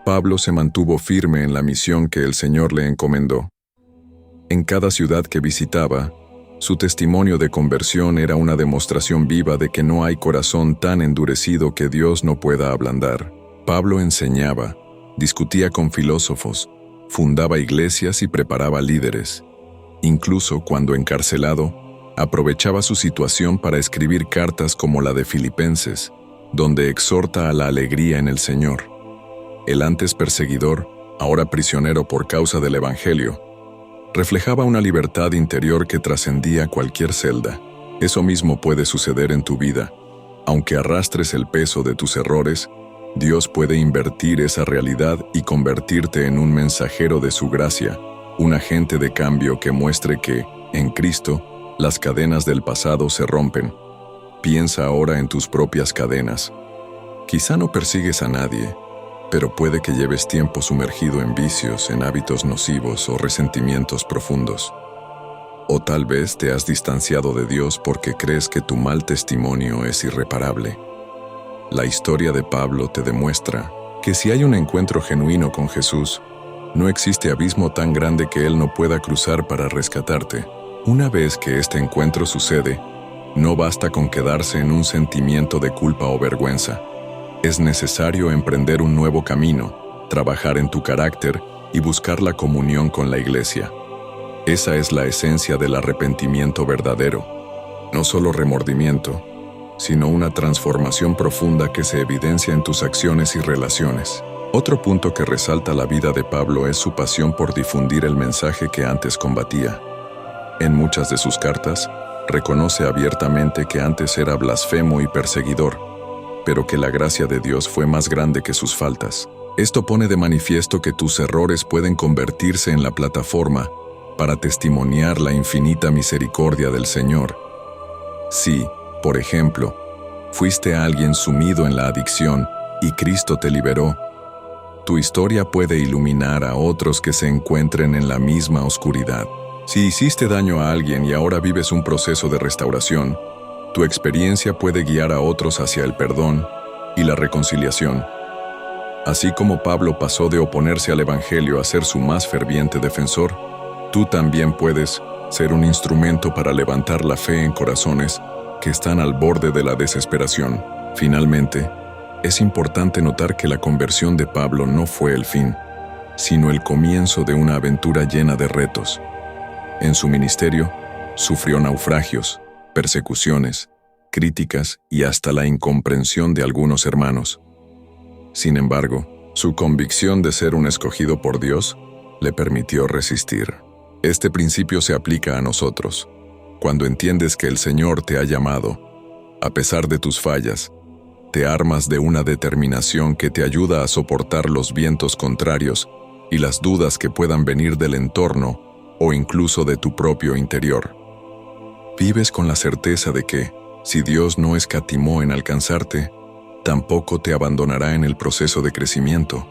Pablo se mantuvo firme en la misión que el Señor le encomendó. En cada ciudad que visitaba, su testimonio de conversión era una demostración viva de que no hay corazón tan endurecido que Dios no pueda ablandar. Pablo enseñaba, discutía con filósofos, fundaba iglesias y preparaba líderes. Incluso cuando encarcelado, aprovechaba su situación para escribir cartas como la de Filipenses, donde exhorta a la alegría en el Señor. El antes perseguidor, ahora prisionero por causa del Evangelio, reflejaba una libertad interior que trascendía cualquier celda. Eso mismo puede suceder en tu vida. Aunque arrastres el peso de tus errores, Dios puede invertir esa realidad y convertirte en un mensajero de su gracia, un agente de cambio que muestre que, en Cristo, las cadenas del pasado se rompen. Piensa ahora en tus propias cadenas. Quizá no persigues a nadie, pero puede que lleves tiempo sumergido en vicios, en hábitos nocivos o resentimientos profundos. O tal vez te has distanciado de Dios porque crees que tu mal testimonio es irreparable. La historia de Pablo te demuestra que si hay un encuentro genuino con Jesús, no existe abismo tan grande que Él no pueda cruzar para rescatarte. Una vez que este encuentro sucede, no basta con quedarse en un sentimiento de culpa o vergüenza. Es necesario emprender un nuevo camino, trabajar en tu carácter y buscar la comunión con la iglesia. Esa es la esencia del arrepentimiento verdadero. No solo remordimiento, sino una transformación profunda que se evidencia en tus acciones y relaciones. Otro punto que resalta la vida de Pablo es su pasión por difundir el mensaje que antes combatía. En muchas de sus cartas, reconoce abiertamente que antes era blasfemo y perseguidor, pero que la gracia de Dios fue más grande que sus faltas. Esto pone de manifiesto que tus errores pueden convertirse en la plataforma para testimoniar la infinita misericordia del Señor. Si, por ejemplo, fuiste alguien sumido en la adicción y Cristo te liberó, tu historia puede iluminar a otros que se encuentren en la misma oscuridad. Si hiciste daño a alguien y ahora vives un proceso de restauración, tu experiencia puede guiar a otros hacia el perdón y la reconciliación. Así como Pablo pasó de oponerse al Evangelio a ser su más ferviente defensor, tú también puedes ser un instrumento para levantar la fe en corazones que están al borde de la desesperación. Finalmente, es importante notar que la conversión de Pablo no fue el fin, sino el comienzo de una aventura llena de retos. En su ministerio, sufrió naufragios, persecuciones, críticas y hasta la incomprensión de algunos hermanos. Sin embargo, su convicción de ser un escogido por Dios le permitió resistir. Este principio se aplica a nosotros. Cuando entiendes que el Señor te ha llamado, a pesar de tus fallas, te armas de una determinación que te ayuda a soportar los vientos contrarios y las dudas que puedan venir del entorno o incluso de tu propio interior. Vives con la certeza de que, si Dios no escatimó en alcanzarte, tampoco te abandonará en el proceso de crecimiento.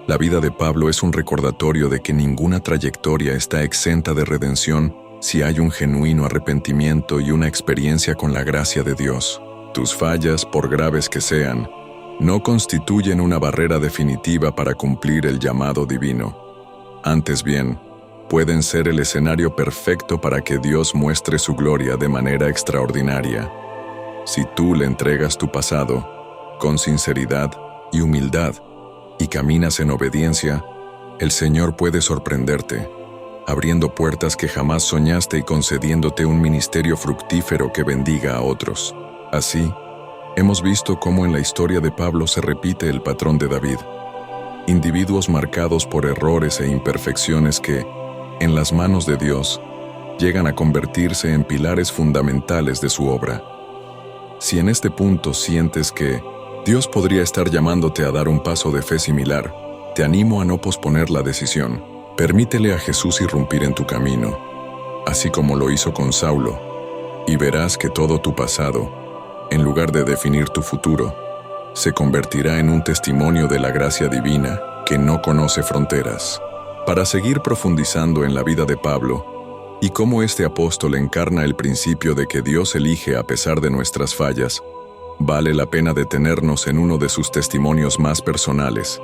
La vida de Pablo es un recordatorio de que ninguna trayectoria está exenta de redención si hay un genuino arrepentimiento y una experiencia con la gracia de Dios. Tus fallas, por graves que sean, no constituyen una barrera definitiva para cumplir el llamado divino. Antes bien, pueden ser el escenario perfecto para que Dios muestre su gloria de manera extraordinaria. Si tú le entregas tu pasado, con sinceridad y humildad, y caminas en obediencia, el Señor puede sorprenderte, abriendo puertas que jamás soñaste y concediéndote un ministerio fructífero que bendiga a otros. Así, hemos visto cómo en la historia de Pablo se repite el patrón de David. Individuos marcados por errores e imperfecciones que, en las manos de Dios, llegan a convertirse en pilares fundamentales de su obra. Si en este punto sientes que Dios podría estar llamándote a dar un paso de fe similar, te animo a no posponer la decisión. Permítele a Jesús irrumpir en tu camino, así como lo hizo con Saulo, y verás que todo tu pasado, en lugar de definir tu futuro, se convertirá en un testimonio de la gracia divina que no conoce fronteras. Para seguir profundizando en la vida de Pablo y cómo este apóstol encarna el principio de que Dios elige a pesar de nuestras fallas, vale la pena detenernos en uno de sus testimonios más personales,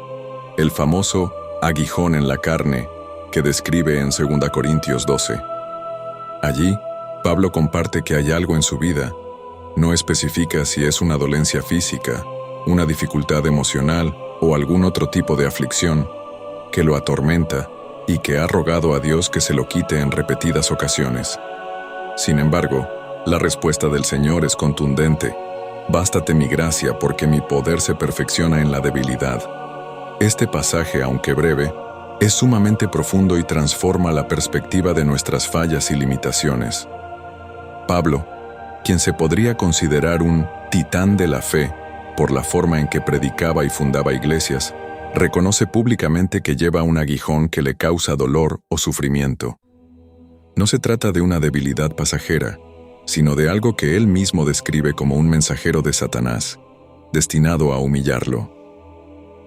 el famoso aguijón en la carne que describe en 2 Corintios 12. Allí, Pablo comparte que hay algo en su vida, no especifica si es una dolencia física, una dificultad emocional o algún otro tipo de aflicción, que lo atormenta y que ha rogado a Dios que se lo quite en repetidas ocasiones. Sin embargo, la respuesta del Señor es contundente: «Bástate mi gracia, porque mi poder se perfecciona en la debilidad». Este pasaje, aunque breve, es sumamente profundo y transforma la perspectiva de nuestras fallas y limitaciones. Pablo, quien se podría considerar un titán de la fe por la forma en que predicaba y fundaba iglesias, reconoce públicamente que lleva un aguijón que le causa dolor o sufrimiento. No se trata de una debilidad pasajera, sino de algo que él mismo describe como un mensajero de Satanás, destinado a humillarlo.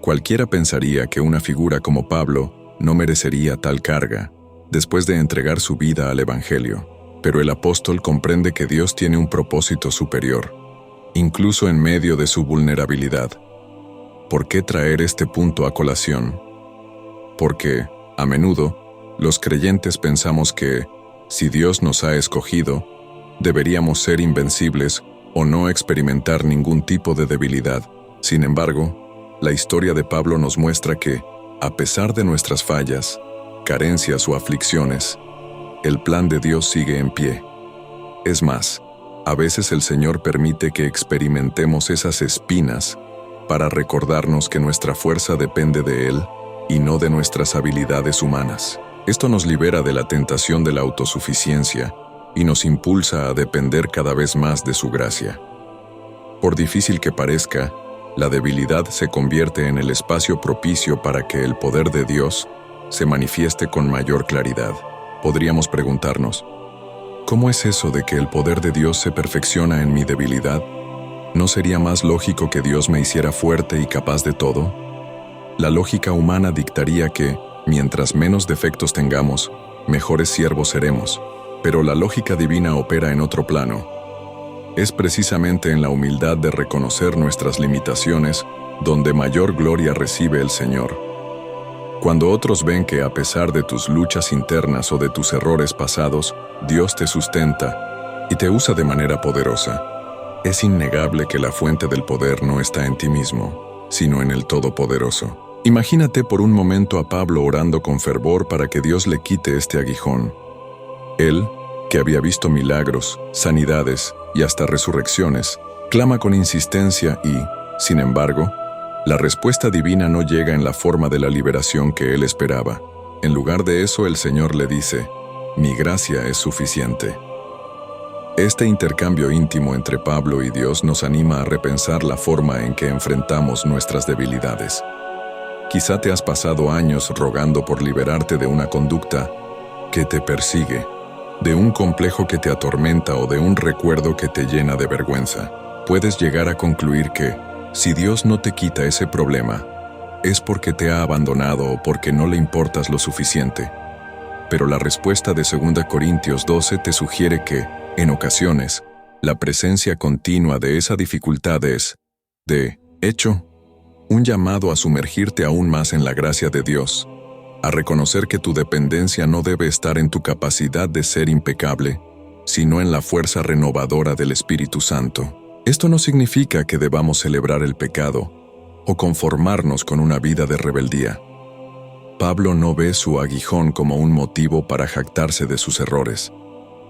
Cualquiera pensaría que una figura como Pablo no merecería tal carga, después de entregar su vida al Evangelio, pero el apóstol comprende que Dios tiene un propósito superior, incluso en medio de su vulnerabilidad. ¿Por qué traer este punto a colación? Porque, a menudo, los creyentes pensamos que, si Dios nos ha escogido, deberíamos ser invencibles o no experimentar ningún tipo de debilidad. Sin embargo, la historia de Pablo nos muestra que, a pesar de nuestras fallas, carencias o aflicciones, el plan de Dios sigue en pie. Es más, a veces el Señor permite que experimentemos esas espinas para recordarnos que nuestra fuerza depende de Él y no de nuestras habilidades humanas. Esto nos libera de la tentación de la autosuficiencia y nos impulsa a depender cada vez más de su gracia. Por difícil que parezca, la debilidad se convierte en el espacio propicio para que el poder de Dios se manifieste con mayor claridad. Podríamos preguntarnos, ¿cómo es eso de que el poder de Dios se perfecciona en mi debilidad? ¿No sería más lógico que Dios me hiciera fuerte y capaz de todo? La lógica humana dictaría que, mientras menos defectos tengamos, mejores siervos seremos. Pero la lógica divina opera en otro plano. Es precisamente en la humildad de reconocer nuestras limitaciones donde mayor gloria recibe el Señor. Cuando otros ven que a pesar de tus luchas internas o de tus errores pasados, Dios te sustenta y te usa de manera poderosa, es innegable que la fuente del poder no está en ti mismo, sino en el Todopoderoso. Imagínate por un momento a Pablo orando con fervor para que Dios le quite este aguijón. Él, que había visto milagros, sanidades y hasta resurrecciones, clama con insistencia y, sin embargo, la respuesta divina no llega en la forma de la liberación que él esperaba. En lugar de eso, el Señor le dice: «Mi gracia es suficiente». Este intercambio íntimo entre Pablo y Dios nos anima a repensar la forma en que enfrentamos nuestras debilidades. Quizá te has pasado años rogando por liberarte de una conducta que te persigue, de un complejo que te atormenta o de un recuerdo que te llena de vergüenza. Puedes llegar a concluir que, si Dios no te quita ese problema, es porque te ha abandonado o porque no le importas lo suficiente. Pero la respuesta de 2 Corintios 12 te sugiere que, en ocasiones, la presencia continua de esa dificultad es, de hecho, un llamado a sumergirte aún más en la gracia de Dios, a reconocer que tu dependencia no debe estar en tu capacidad de ser impecable, sino en la fuerza renovadora del Espíritu Santo. Esto no significa que debamos celebrar el pecado o conformarnos con una vida de rebeldía. Pablo no ve su aguijón como un motivo para jactarse de sus errores,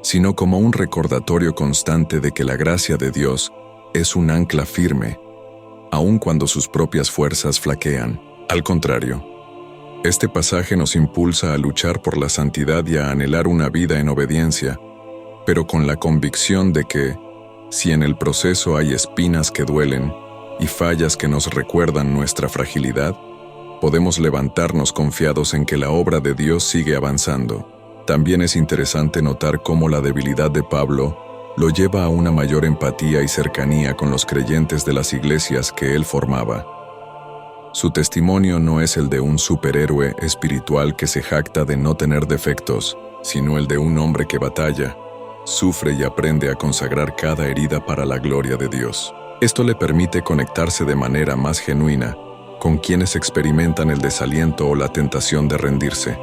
sino como un recordatorio constante de que la gracia de Dios es un ancla firme, aun cuando sus propias fuerzas flaquean. Al contrario, este pasaje nos impulsa a luchar por la santidad y a anhelar una vida en obediencia, pero con la convicción de que, si en el proceso hay espinas que duelen y fallas que nos recuerdan nuestra fragilidad, podemos levantarnos confiados en que la obra de Dios sigue avanzando. También es interesante notar cómo la debilidad de Pablo lo lleva a una mayor empatía y cercanía con los creyentes de las iglesias que él formaba. Su testimonio no es el de un superhéroe espiritual que se jacta de no tener defectos, sino el de un hombre que batalla, sufre y aprende a consagrar cada herida para la gloria de Dios. Esto le permite conectarse de manera más genuina con quienes experimentan el desaliento o la tentación de rendirse.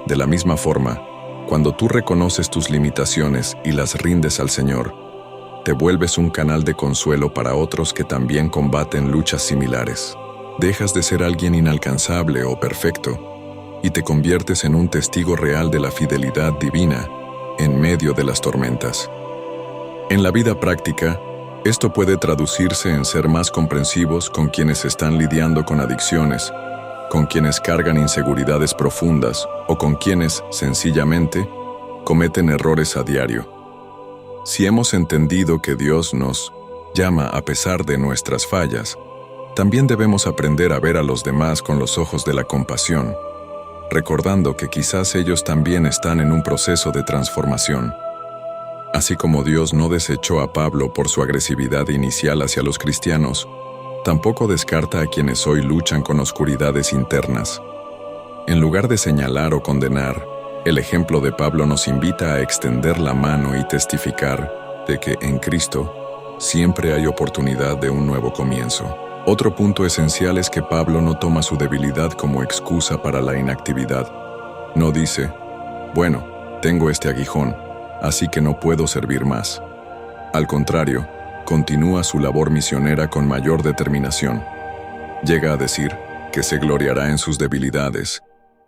De la misma forma, cuando tú reconoces tus limitaciones y las rindes al Señor, te vuelves un canal de consuelo para otros que también combaten luchas similares. Dejas de ser alguien inalcanzable o perfecto y te conviertes en un testigo real de la fidelidad divina en medio de las tormentas. En la vida práctica, esto puede traducirse en ser más comprensivos con quienes están lidiando con adicciones, con quienes cargan inseguridades profundas o con quienes, sencillamente, cometen errores a diario. Si hemos entendido que Dios nos llama a pesar de nuestras fallas, también debemos aprender a ver a los demás con los ojos de la compasión, recordando que quizás ellos también están en un proceso de transformación. Así como Dios no desechó a Pablo por su agresividad inicial hacia los cristianos, tampoco descarta a quienes hoy luchan con oscuridades internas. En lugar de señalar o condenar, el ejemplo de Pablo nos invita a extender la mano y testificar de que en Cristo siempre hay oportunidad de un nuevo comienzo. Otro punto esencial es que Pablo no toma su debilidad como excusa para la inactividad. No dice, bueno, tengo este aguijón, así que no puedo servir más. Al contrario, continúa su labor misionera con mayor determinación. Llega a decir que se gloriará en sus debilidades,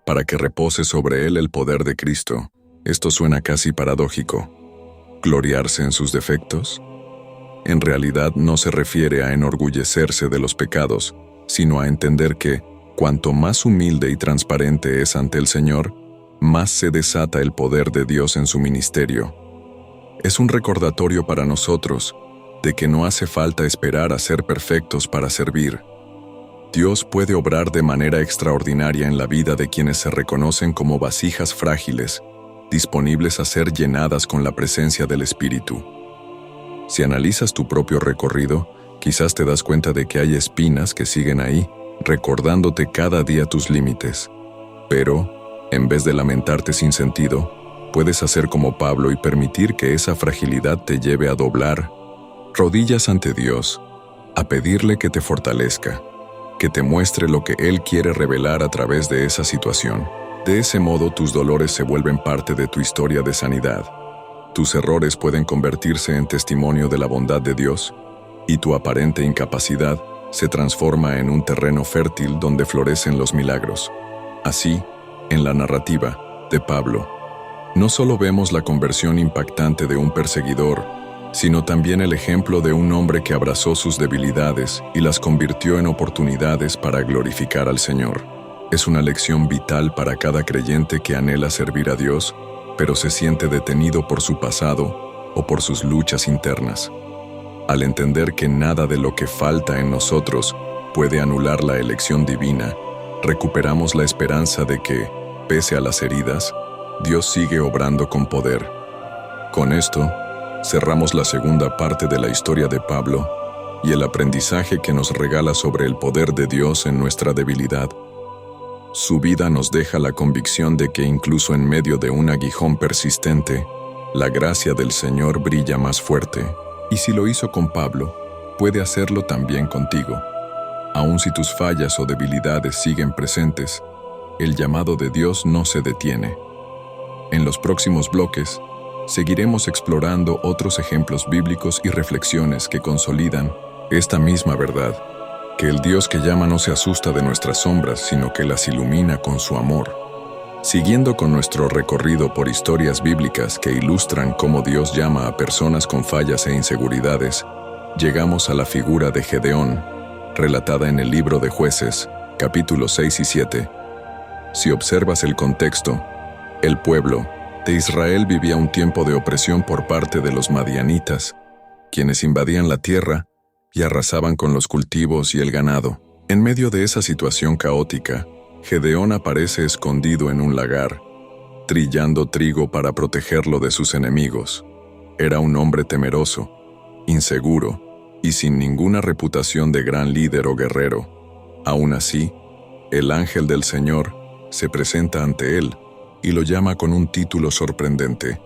para que repose sobre él el poder de Cristo. Esto suena casi paradójico. ¿Gloriarse en sus defectos? En realidad no se refiere a enorgullecerse de los pecados, sino a entender que, cuanto más humilde y transparente es ante el Señor, más se desata el poder de Dios en su ministerio. Es un recordatorio para nosotros de que no hace falta esperar a ser perfectos para servir. Dios puede obrar de manera extraordinaria en la vida de quienes se reconocen como vasijas frágiles, disponibles a ser llenadas con la presencia del Espíritu. Si analizas tu propio recorrido, quizás te das cuenta de que hay espinas que siguen ahí, recordándote cada día tus límites. Pero, En vez de lamentarte sin sentido, puedes hacer como Pablo y permitir que esa fragilidad te lleve a doblar rodillas ante Dios, a pedirle que te fortalezca, que te muestre lo que Él quiere revelar a través de esa situación. De ese modo, tus dolores se vuelven parte de tu historia de sanidad. Tus errores pueden convertirse en testimonio de la bondad de Dios, y tu aparente incapacidad se transforma en un terreno fértil donde florecen los milagros. Así, en la narrativa de Pablo, no solo vemos la conversión impactante de un perseguidor, sino también el ejemplo de un hombre que abrazó sus debilidades y las convirtió en oportunidades para glorificar al Señor. Es una lección vital para cada creyente que anhela servir a Dios, pero se siente detenido por su pasado o por sus luchas internas. Al entender que nada de lo que falta en nosotros puede anular la elección divina, recuperamos la esperanza de que, pese a las heridas, Dios sigue obrando con poder. Con esto, cerramos la segunda parte de la historia de Pablo y el aprendizaje que nos regala sobre el poder de Dios en nuestra debilidad. Su vida nos deja la convicción de que incluso en medio de un aguijón persistente, la gracia del Señor brilla más fuerte. Y si lo hizo con Pablo, puede hacerlo también contigo. Aun si tus fallas o debilidades siguen presentes, el llamado de Dios no se detiene. En los próximos bloques, seguiremos explorando otros ejemplos bíblicos y reflexiones que consolidan esta misma verdad, que el Dios que llama no se asusta de nuestras sombras, sino que las ilumina con su amor. Siguiendo con nuestro recorrido por historias bíblicas que ilustran cómo Dios llama a personas con fallas e inseguridades, llegamos a la figura de Gedeón, relatada en el libro de Jueces, capítulos 6 y 7. Si observas el contexto, el pueblo de Israel vivía un tiempo de opresión por parte de los madianitas, quienes invadían la tierra y arrasaban con los cultivos y el ganado. En medio de esa situación caótica, Gedeón aparece escondido en un lagar, trillando trigo para protegerlo de sus enemigos. Era un hombre temeroso, inseguro y sin ninguna reputación de gran líder o guerrero. Aún así, el ángel del Señor se presenta ante él y lo llama con un título sorprendente: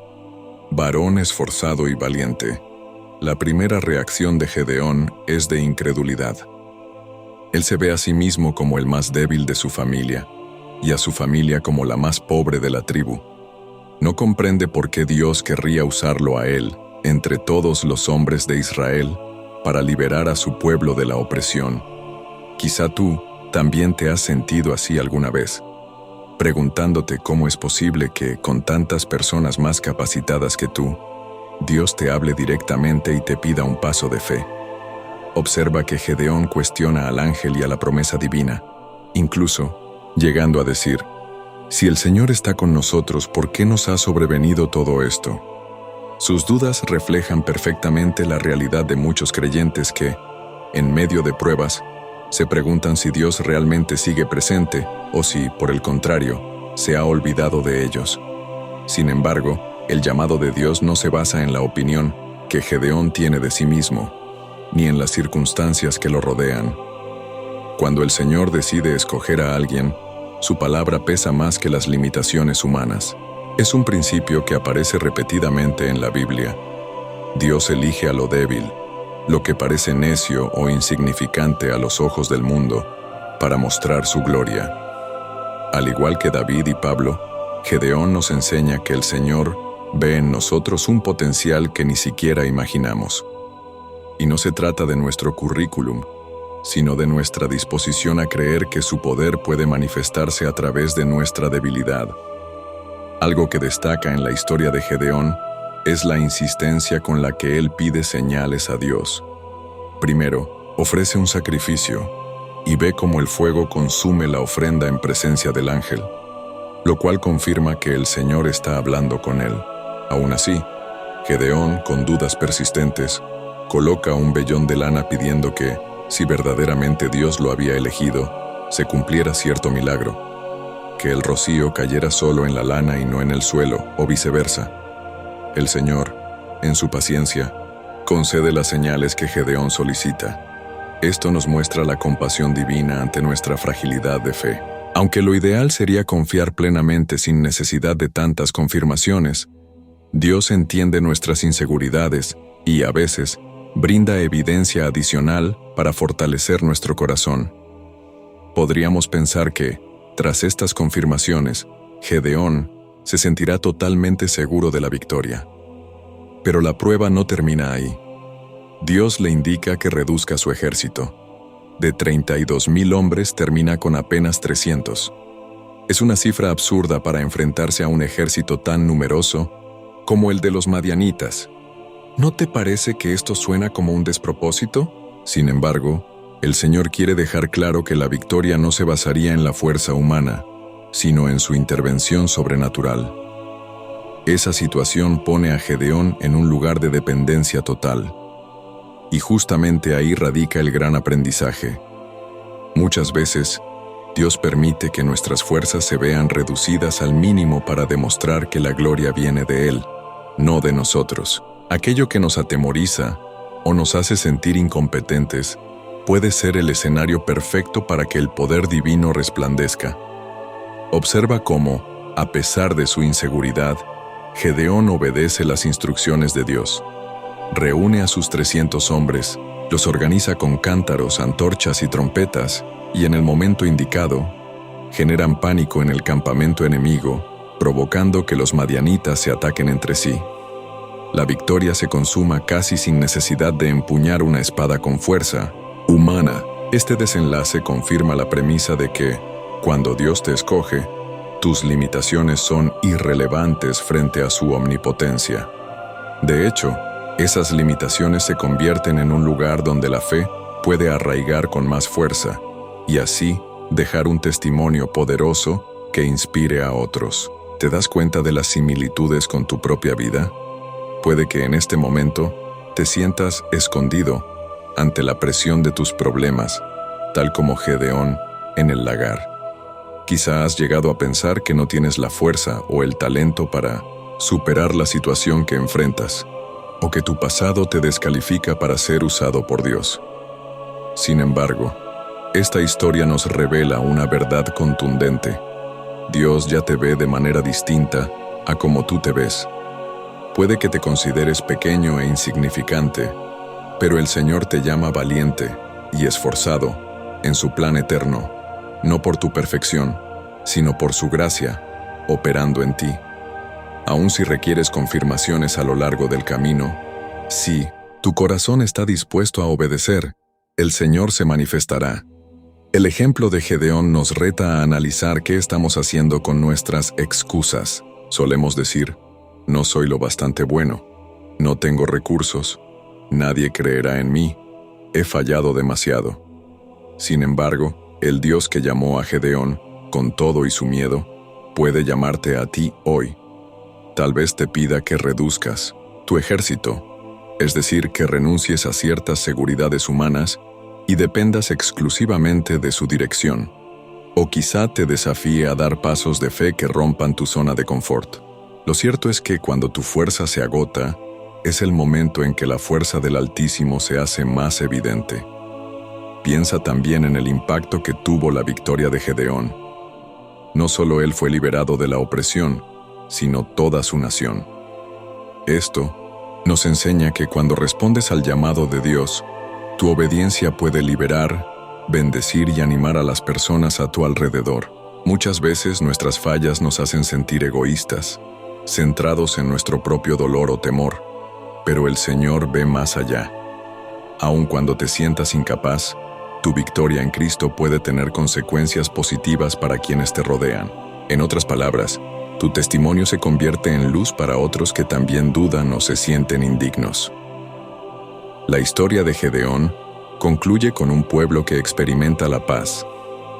varón esforzado y valiente. La primera reacción de Gedeón es de incredulidad. Él se ve a sí mismo como el más débil de su familia, y a su familia como la más pobre de la tribu. No comprende por qué Dios querría usarlo a él, entre todos los hombres de Israel, para liberar a su pueblo de la opresión. Quizá tú también te has sentido así alguna vez, preguntándote cómo es posible que, con tantas personas más capacitadas que tú, Dios te hable directamente y te pida un paso de fe. Observa que Gedeón cuestiona al ángel y a la promesa divina, incluso llegando a decir: si el Señor está con nosotros, ¿por qué nos ha sobrevenido todo esto? Sus dudas reflejan perfectamente la realidad de muchos creyentes que, en medio de pruebas, se preguntan si Dios realmente sigue presente o si, por el contrario, se ha olvidado de ellos. Sin embargo, el llamado de Dios no se basa en la opinión que Gedeón tiene de sí mismo, ni en las circunstancias que lo rodean. Cuando el Señor decide escoger a alguien, su palabra pesa más que las limitaciones humanas. Es un principio que aparece repetidamente en la Biblia. Dios elige a lo débil, lo que parece necio o insignificante a los ojos del mundo, para mostrar su gloria. Al igual que David y Pablo, Gedeón nos enseña que el Señor ve en nosotros un potencial que ni siquiera imaginamos. Y no se trata de nuestro currículum, sino de nuestra disposición a creer que su poder puede manifestarse a través de nuestra debilidad. Algo que destaca en la historia de Gedeón es la insistencia con la que él pide señales a Dios. Primero, ofrece un sacrificio y ve cómo el fuego consume la ofrenda en presencia del ángel, lo cual confirma que el Señor está hablando con él. Aún así, Gedeón, con dudas persistentes, coloca un vellón de lana pidiendo que, si verdaderamente Dios lo había elegido, se cumpliera cierto milagro, que el rocío cayera solo en la lana y no en el suelo, o viceversa. El Señor, en su paciencia, concede las señales que Gedeón solicita. Esto nos muestra la compasión divina ante nuestra fragilidad de fe. Aunque lo ideal sería confiar plenamente sin necesidad de tantas confirmaciones, Dios entiende nuestras inseguridades y, a veces, brinda evidencia adicional para fortalecer nuestro corazón. Podríamos pensar que, tras estas confirmaciones, Gedeón se sentirá totalmente seguro de la victoria. Pero la prueba no termina ahí. Dios le indica que reduzca su ejército. De 32,000 hombres termina con apenas 300. Es una cifra absurda para enfrentarse a un ejército tan numeroso como el de los madianitas. ¿No te parece que esto suena como un despropósito? Sin embargo, el Señor quiere dejar claro que la victoria no se basaría en la fuerza humana, sino en su intervención sobrenatural. Esa situación pone a Gedeón en un lugar de dependencia total. Y justamente ahí radica el gran aprendizaje. Muchas veces, Dios permite que nuestras fuerzas se vean reducidas al mínimo para demostrar que la gloria viene de Él, no de nosotros. Aquello que nos atemoriza o nos hace sentir incompetentes puede ser el escenario perfecto para que el poder divino resplandezca. Observa cómo, a pesar de su inseguridad, Gedeón obedece las instrucciones de Dios. Reúne a sus 300 hombres, los organiza con cántaros, antorchas y trompetas, y en el momento indicado, generan pánico en el campamento enemigo, provocando que los madianitas se ataquen entre sí. La victoria se consuma casi sin necesidad de empuñar una espada con fuerza humana. Este desenlace confirma la premisa de que, cuando Dios te escoge, tus limitaciones son irrelevantes frente a su omnipotencia. De hecho, esas limitaciones se convierten en un lugar donde la fe puede arraigar con más fuerza y así dejar un testimonio poderoso que inspire a otros. ¿Te das cuenta de las similitudes con tu propia vida? Puede que en este momento te sientas escondido ante la presión de tus problemas, tal como Gedeón en el lagar. Quizá has llegado a pensar que no tienes la fuerza o el talento para superar la situación que enfrentas, o que tu pasado te descalifica para ser usado por Dios. Sin embargo, esta historia nos revela una verdad contundente. Dios ya te ve de manera distinta a como tú te ves. Puede que te consideres pequeño e insignificante, pero el Señor te llama valiente y esforzado en su plan eterno, no por tu perfección, sino por su gracia, operando en ti. Aun si requieres confirmaciones a lo largo del camino, si tu corazón está dispuesto a obedecer, el Señor se manifestará. El ejemplo de Gedeón nos reta a analizar qué estamos haciendo con nuestras excusas. Solemos decir, no soy lo bastante bueno, no tengo recursos, nadie creerá en mí, he fallado demasiado. Sin embargo, el Dios que llamó a Gedeón, con todo y su miedo, puede llamarte a ti hoy. Tal vez te pida que reduzcas tu ejército, es decir, que renuncies a ciertas seguridades humanas y dependas exclusivamente de su dirección. O quizá te desafíe a dar pasos de fe que rompan tu zona de confort. Lo cierto es que cuando tu fuerza se agota, es el momento en que la fuerza del Altísimo se hace más evidente. Piensa también en el impacto que tuvo la victoria de Gedeón. No solo él fue liberado de la opresión, sino toda su nación. Esto nos enseña que cuando respondes al llamado de Dios, tu obediencia puede liberar, bendecir y animar a las personas a tu alrededor. Muchas veces nuestras fallas nos hacen sentir egoístas, centrados en nuestro propio dolor o temor, pero el Señor ve más allá. Aun cuando te sientas incapaz, tu victoria en Cristo puede tener consecuencias positivas para quienes te rodean. En otras palabras, tu testimonio se convierte en luz para otros que también dudan o se sienten indignos. La historia de Gedeón concluye con un pueblo que experimenta la paz,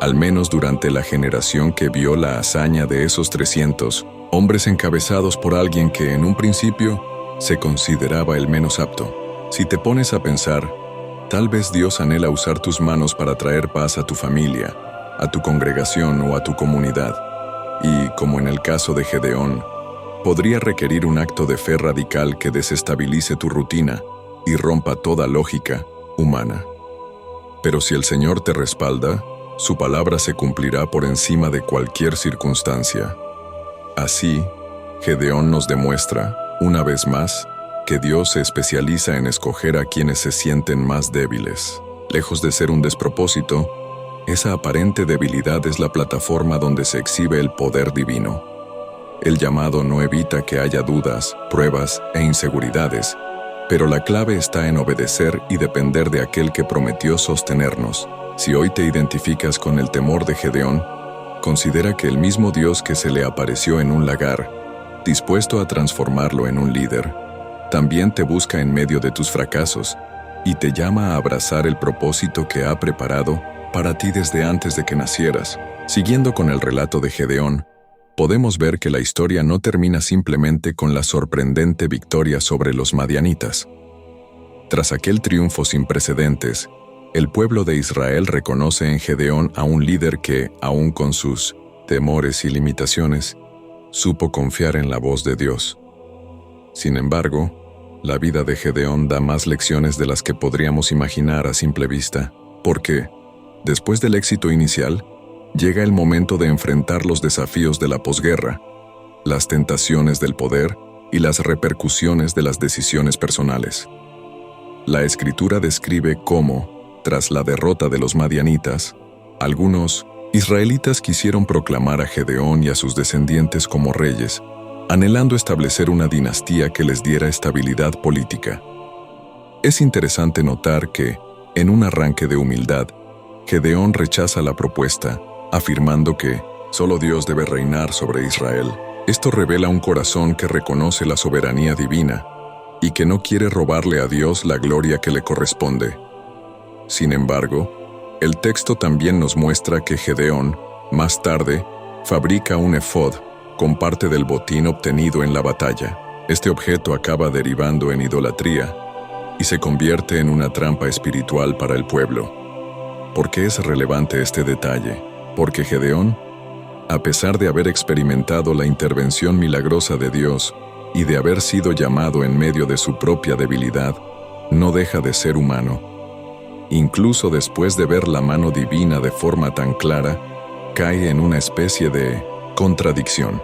al menos durante la generación que vio la hazaña de esos 300 hombres encabezados por alguien que en un principio se consideraba el menos apto. Si te pones a pensar, tal vez Dios anhela usar tus manos para traer paz a tu familia, a tu congregación o a tu comunidad. Y, como en el caso de Gedeón, podría requerir un acto de fe radical que desestabilice tu rutina y rompa toda lógica humana. Pero si el Señor te respalda, su palabra se cumplirá por encima de cualquier circunstancia. Así, Gedeón nos demuestra, una vez más, que Dios se especializa en escoger a quienes se sienten más débiles. Lejos de ser un despropósito, esa aparente debilidad es la plataforma donde se exhibe el poder divino. El llamado no evita que haya dudas, pruebas e inseguridades, pero la clave está en obedecer y depender de aquel que prometió sostenernos. Si hoy te identificas con el temor de Gedeón, considera que el mismo Dios que se le apareció en un lagar, dispuesto a transformarlo en un líder, también te busca en medio de tus fracasos y te llama a abrazar el propósito que ha preparado para ti desde antes de que nacieras. Siguiendo con el relato de Gedeón, podemos ver que la historia no termina simplemente con la sorprendente victoria sobre los madianitas. Tras aquel triunfo sin precedentes, el pueblo de Israel reconoce en Gedeón a un líder que, aun con sus temores y limitaciones, supo confiar en la voz de Dios. Sin embargo, la vida de Gedeón da más lecciones de las que podríamos imaginar a simple vista, porque, después del éxito inicial, llega el momento de enfrentar los desafíos de la posguerra, las tentaciones del poder y las repercusiones de las decisiones personales. La Escritura describe cómo, tras la derrota de los madianitas, algunos israelitas quisieron proclamar a Gedeón y a sus descendientes como reyes, anhelando establecer una dinastía que les diera estabilidad política. Es interesante notar que, en un arranque de humildad, Gedeón rechaza la propuesta, afirmando que solo Dios debe reinar sobre Israel. Esto revela un corazón que reconoce la soberanía divina y que no quiere robarle a Dios la gloria que le corresponde. Sin embargo, el texto también nos muestra que Gedeón, más tarde, fabrica un efod con parte del botín obtenido en la batalla. Este objeto acaba derivando en idolatría y se convierte en una trampa espiritual para el pueblo. ¿Por qué es relevante este detalle? Porque Gedeón, a pesar de haber experimentado la intervención milagrosa de Dios y de haber sido llamado en medio de su propia debilidad, no deja de ser humano. Incluso después de ver la mano divina de forma tan clara, cae en una especie de contradicción.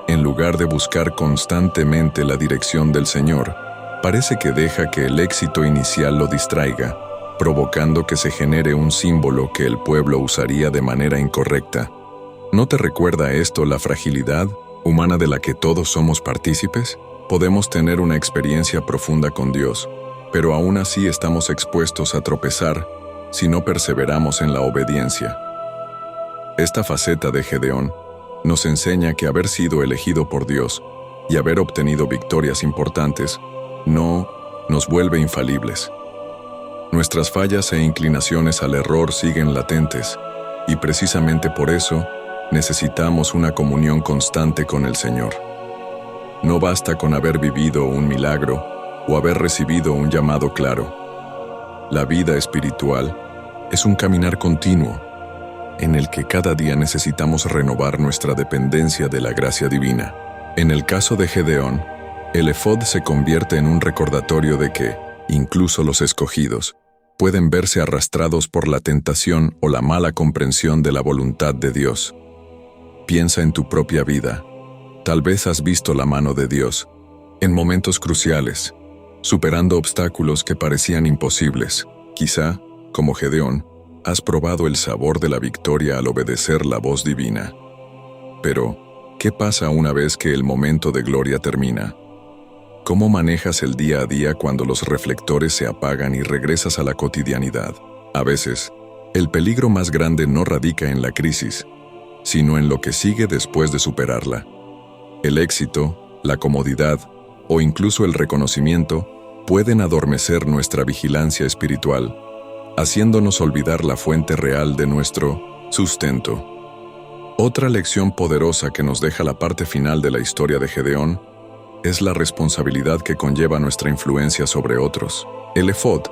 En lugar de buscar constantemente la dirección del Señor, parece que deja que el éxito inicial lo distraiga, provocando que se genere un símbolo que el pueblo usaría de manera incorrecta. ¿No te recuerda esto la fragilidad humana de la que todos somos partícipes? Podemos tener una experiencia profunda con Dios, pero aún así estamos expuestos a tropezar si no perseveramos en la obediencia. Esta faceta de Gedeón nos enseña que haber sido elegido por Dios y haber obtenido victorias importantes no nos vuelve infalibles. Nuestras fallas e inclinaciones al error siguen latentes, y precisamente por eso necesitamos una comunión constante con el Señor. No basta con haber vivido un milagro o haber recibido un llamado claro. La vida espiritual es un caminar continuo, en el que cada día necesitamos renovar nuestra dependencia de la gracia divina. En el caso de Gedeón, el efod se convierte en un recordatorio de que, incluso los escogidos, pueden verse arrastrados por la tentación o la mala comprensión de la voluntad de Dios. Piensa en tu propia vida. Tal vez has visto la mano de Dios en momentos cruciales, superando obstáculos que parecían imposibles. Quizá, como Gedeón, has probado el sabor de la victoria al obedecer la voz divina. Pero, ¿qué pasa una vez que el momento de gloria termina? ¿Cómo manejas el día a día cuando los reflectores se apagan y regresas a la cotidianidad? A veces, el peligro más grande no radica en la crisis, sino en lo que sigue después de superarla. El éxito, la comodidad o incluso el reconocimiento pueden adormecer nuestra vigilancia espiritual, haciéndonos olvidar la fuente real de nuestro sustento. Otra lección poderosa que nos deja la parte final de la historia de Gedeón es la responsabilidad que conlleva nuestra influencia sobre otros. El efod,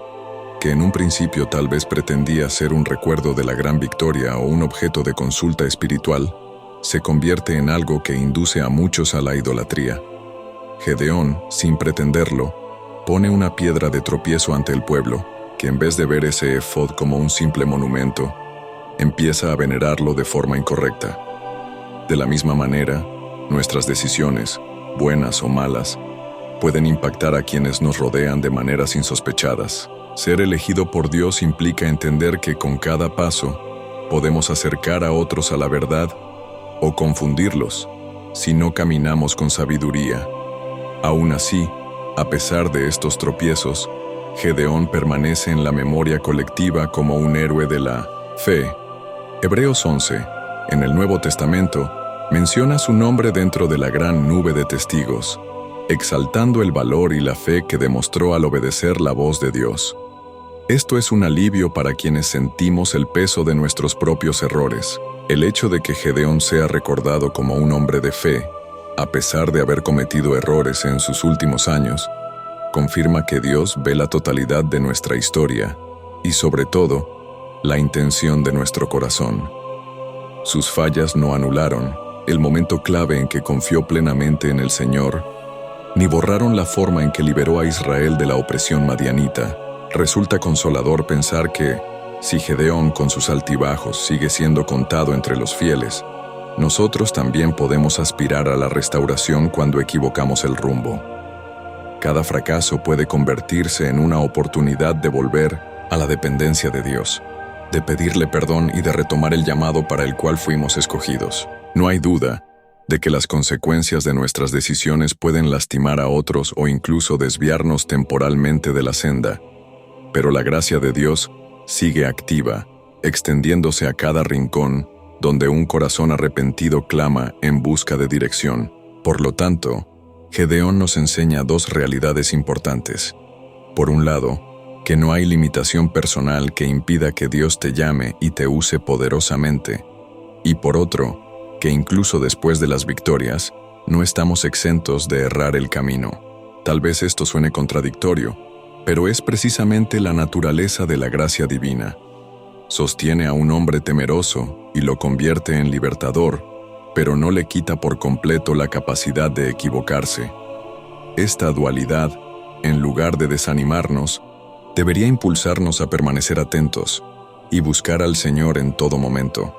que en un principio tal vez pretendía ser un recuerdo de la gran victoria o un objeto de consulta espiritual, se convierte en algo que induce a muchos a la idolatría. Gedeón, sin pretenderlo, pone una piedra de tropiezo ante el pueblo, que en vez de ver ese efod como un simple monumento, empieza a venerarlo de forma incorrecta. De la misma manera, nuestras decisiones, buenas o malas, pueden impactar a quienes nos rodean de maneras insospechadas. Ser elegido por Dios implica entender que con cada paso podemos acercar a otros a la verdad o confundirlos si no caminamos con sabiduría. Aún así, a pesar de estos tropiezos, Gedeón permanece en la memoria colectiva como un héroe de la fe. Hebreos 11, en el Nuevo Testamento, menciona su nombre dentro de la gran nube de testigos, exaltando el valor y la fe que demostró al obedecer la voz de Dios. Esto es un alivio para quienes sentimos el peso de nuestros propios errores. El hecho de que Gedeón sea recordado como un hombre de fe, a pesar de haber cometido errores en sus últimos años, confirma que Dios ve la totalidad de nuestra historia y, sobre todo, la intención de nuestro corazón. Sus fallas no anularon el momento clave en que confió plenamente en el Señor, ni borraron la forma en que liberó a Israel de la opresión madianita. Resulta consolador pensar que, si Gedeón con sus altibajos sigue siendo contado entre los fieles, nosotros también podemos aspirar a la restauración cuando equivocamos el rumbo. Cada fracaso puede convertirse en una oportunidad de volver a la dependencia de Dios, de pedirle perdón y de retomar el llamado para el cual fuimos escogidos. No hay duda de que las consecuencias de nuestras decisiones pueden lastimar a otros o incluso desviarnos temporalmente de la senda, pero la gracia de Dios sigue activa, extendiéndose a cada rincón donde un corazón arrepentido clama en busca de dirección. Por lo tanto, Gedeón nos enseña dos realidades importantes. Por un lado, que no hay limitación personal que impida que Dios te llame y te use poderosamente, y por otro, que incluso después de las victorias, no estamos exentos de errar el camino. Tal vez esto suene contradictorio, pero es precisamente la naturaleza de la gracia divina. Sostiene a un hombre temeroso y lo convierte en libertador, pero no le quita por completo la capacidad de equivocarse. Esta dualidad, en lugar de desanimarnos, debería impulsarnos a permanecer atentos y buscar al Señor en todo momento,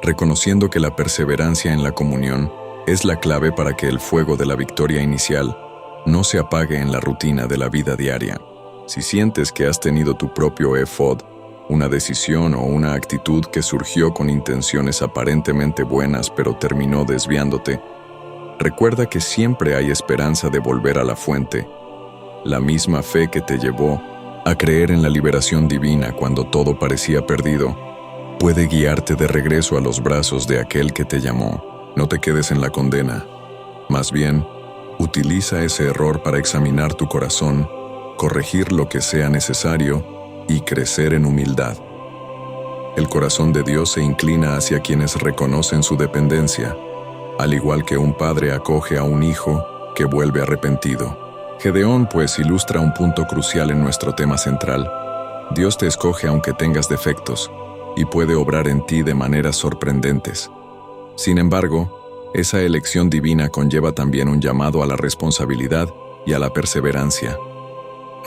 reconociendo que la perseverancia en la comunión es la clave para que el fuego de la victoria inicial no se apague en la rutina de la vida diaria. Si sientes que has tenido tu propio efod, una decisión o una actitud que surgió con intenciones aparentemente buenas pero terminó desviándote, recuerda que siempre hay esperanza de volver a la fuente, la misma fe que te llevó a creer en la liberación divina cuando todo parecía perdido, puede guiarte de regreso a los brazos de aquel que te llamó. No te quedes en la condena. Más bien, utiliza ese error para examinar tu corazón, corregir lo que sea necesario y crecer en humildad. El corazón de Dios se inclina hacia quienes reconocen su dependencia, al igual que un padre acoge a un hijo que vuelve arrepentido. Gedeón, pues, ilustra un punto crucial en nuestro tema central. Dios te escoge aunque tengas defectos, y puede obrar en ti de maneras sorprendentes. Sin embargo, esa elección divina conlleva también un llamado a la responsabilidad y a la perseverancia.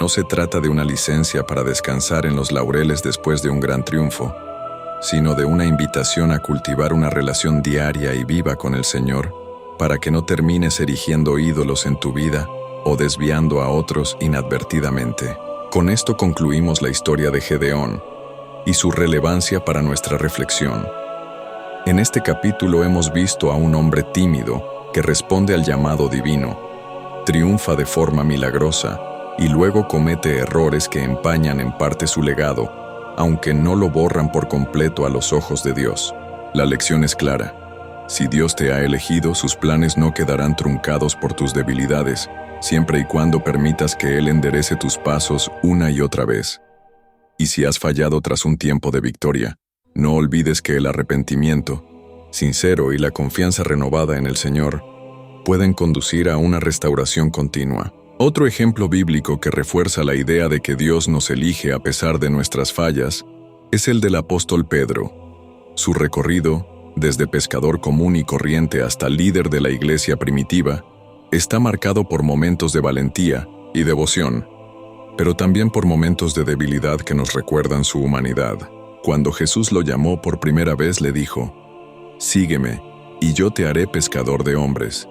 No se trata de una licencia para descansar en los laureles después de un gran triunfo, sino de una invitación a cultivar una relación diaria y viva con el Señor, para que no termines erigiendo ídolos en tu vida o desviando a otros inadvertidamente. Con esto concluimos la historia de Gedeón y su relevancia para nuestra reflexión. En este capítulo hemos visto a un hombre tímido que responde al llamado divino, triunfa de forma milagrosa y luego comete errores que empañan en parte su legado, aunque no lo borran por completo a los ojos de Dios. La lección es clara. Si Dios te ha elegido, sus planes no quedarán truncados por tus debilidades, siempre y cuando permitas que Él enderece tus pasos una y otra vez. Y si has fallado tras un tiempo de victoria, no olvides que el arrepentimiento sincero y la confianza renovada en el Señor pueden conducir a una restauración continua. Otro ejemplo bíblico que refuerza la idea de que Dios nos elige a pesar de nuestras fallas es el del apóstol Pedro. Su recorrido, desde pescador común y corriente hasta líder de la iglesia primitiva, está marcado por momentos de valentía y devoción, pero también por momentos de debilidad que nos recuerdan su humanidad. Cuando Jesús lo llamó por primera vez, le dijo: «Sígueme, y yo te haré pescador de hombres».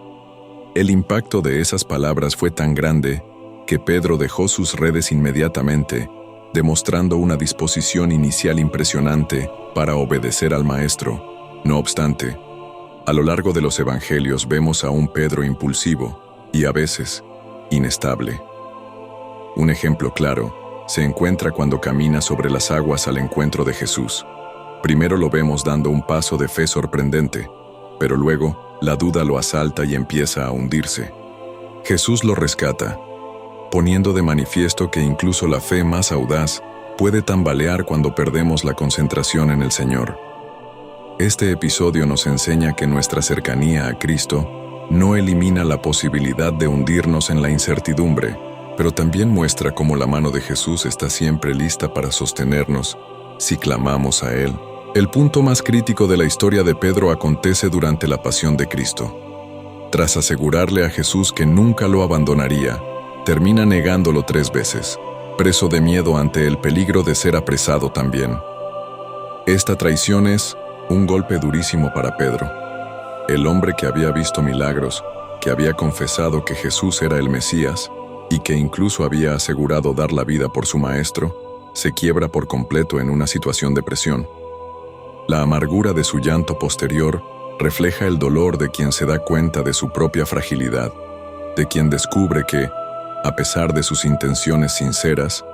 El impacto de esas palabras fue tan grande que Pedro dejó sus redes inmediatamente, demostrando una disposición inicial impresionante para obedecer al Maestro. No obstante, a lo largo de los evangelios vemos a un Pedro impulsivo y a veces inestable. Un ejemplo claro se encuentra cuando camina sobre las aguas al encuentro de Jesús. Primero lo vemos dando un paso de fe sorprendente, pero luego la duda lo asalta y empieza a hundirse. Jesús lo rescata, poniendo de manifiesto que incluso la fe más audaz puede tambalear cuando perdemos la concentración en el Señor. Este episodio nos enseña que nuestra cercanía a Cristo no elimina la posibilidad de hundirnos en la incertidumbre, pero también muestra cómo la mano de Jesús está siempre lista para sostenernos si clamamos a Él. El punto más crítico de la historia de Pedro acontece durante la pasión de Cristo. Tras asegurarle a Jesús que nunca lo abandonaría, termina negándolo 3 veces, preso de miedo ante el peligro de ser apresado también. Esta traición es un golpe durísimo para Pedro. El hombre que había visto milagros, que había confesado que Jesús era el Mesías y que incluso había asegurado dar la vida por su Maestro, se quiebra por completo en una situación de presión. La amargura de su llanto posterior refleja el dolor de quien se da cuenta de su propia fragilidad, de quien descubre que, a pesar de sus intenciones sinceras,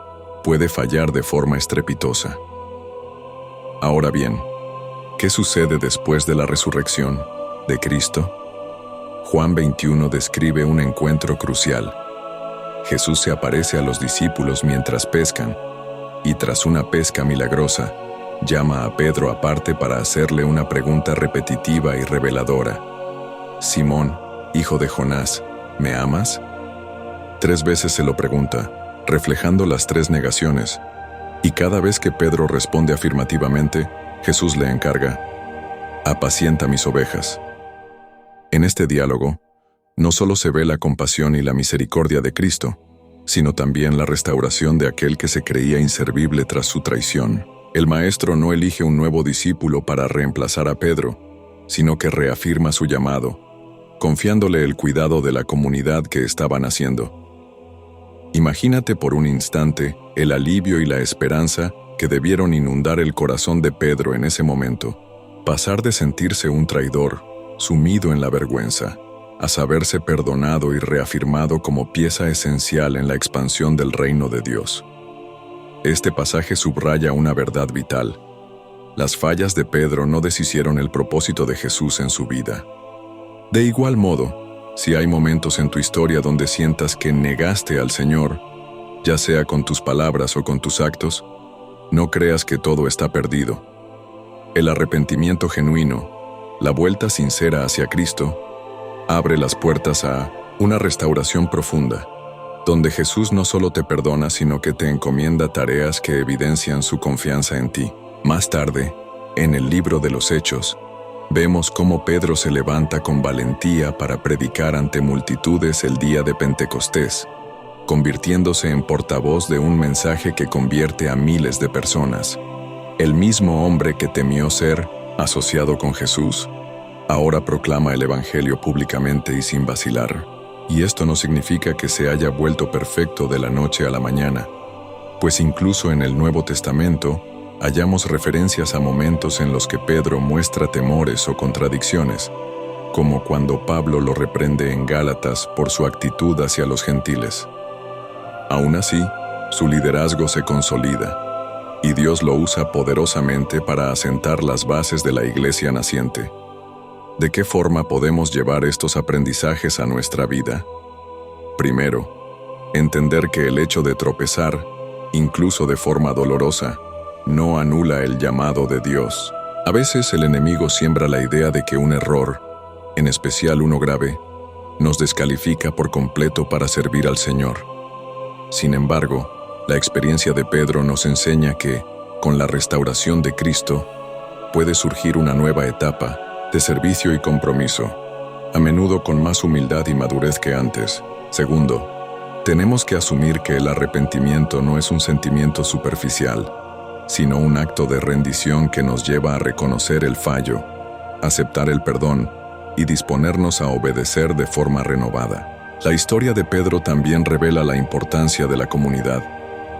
puede fallar de forma estrepitosa. Ahora bien, ¿qué sucede después de la resurrección de Cristo? Juan 21 describe un encuentro crucial. Jesús se aparece a los discípulos mientras pescan, y tras una pesca milagrosa, llama a Pedro aparte para hacerle una pregunta repetitiva y reveladora. «Simón, hijo de Jonás, ¿me amas?». 3 veces se lo pregunta, reflejando las 3 negaciones, y cada vez que Pedro responde afirmativamente, Jesús le encarga: «Apacienta mis ovejas». En este diálogo, no solo se ve la compasión y la misericordia de Cristo, sino también la restauración de aquel que se creía inservible tras su traición. El Maestro no elige un nuevo discípulo para reemplazar a Pedro, sino que reafirma su llamado, confiándole el cuidado de la comunidad que estaban haciendo. Imagínate por un instante el alivio y la esperanza que debieron inundar el corazón de Pedro en ese momento. Pasar de sentirse un traidor, sumido en la vergüenza, a saberse perdonado y reafirmado como pieza esencial en la expansión del reino de Dios. Este pasaje subraya una verdad vital. Las fallas de Pedro no deshicieron el propósito de Jesús en su vida. De igual modo, si hay momentos en tu historia donde sientas que negaste al Señor, ya sea con tus palabras o con tus actos, no creas que todo está perdido. El arrepentimiento genuino, la vuelta sincera hacia Cristo, abre las puertas a una restauración profunda, donde Jesús no solo te perdona, sino que te encomienda tareas que evidencian su confianza en ti. Más tarde, en el libro de los Hechos, vemos cómo Pedro se levanta con valentía para predicar ante multitudes el día de Pentecostés, convirtiéndose en portavoz de un mensaje que convierte a miles de personas. El mismo hombre que temió ser asociado con Jesús, ahora proclama el Evangelio públicamente y sin vacilar. Y esto no significa que se haya vuelto perfecto de la noche a la mañana, pues incluso en el Nuevo Testamento hallamos referencias a momentos en los que Pedro muestra temores o contradicciones, como cuando Pablo lo reprende en Gálatas por su actitud hacia los gentiles. Aún así, su liderazgo se consolida, y Dios lo usa poderosamente para asentar las bases de la iglesia naciente. ¿De qué forma podemos llevar estos aprendizajes a nuestra vida? Primero, entender que el hecho de tropezar, incluso de forma dolorosa, no anula el llamado de Dios. A veces el enemigo siembra la idea de que un error, en especial uno grave, nos descalifica por completo para servir al Señor. Sin embargo, la experiencia de Pedro nos enseña que, con la restauración de Cristo, puede surgir una nueva etapa de servicio y compromiso, a menudo con más humildad y madurez que antes. Segundo, tenemos que asumir que el arrepentimiento no es un sentimiento superficial, sino un acto de rendición que nos lleva a reconocer el fallo, aceptar el perdón y disponernos a obedecer de forma renovada. La historia de Pedro también revela la importancia de la comunidad.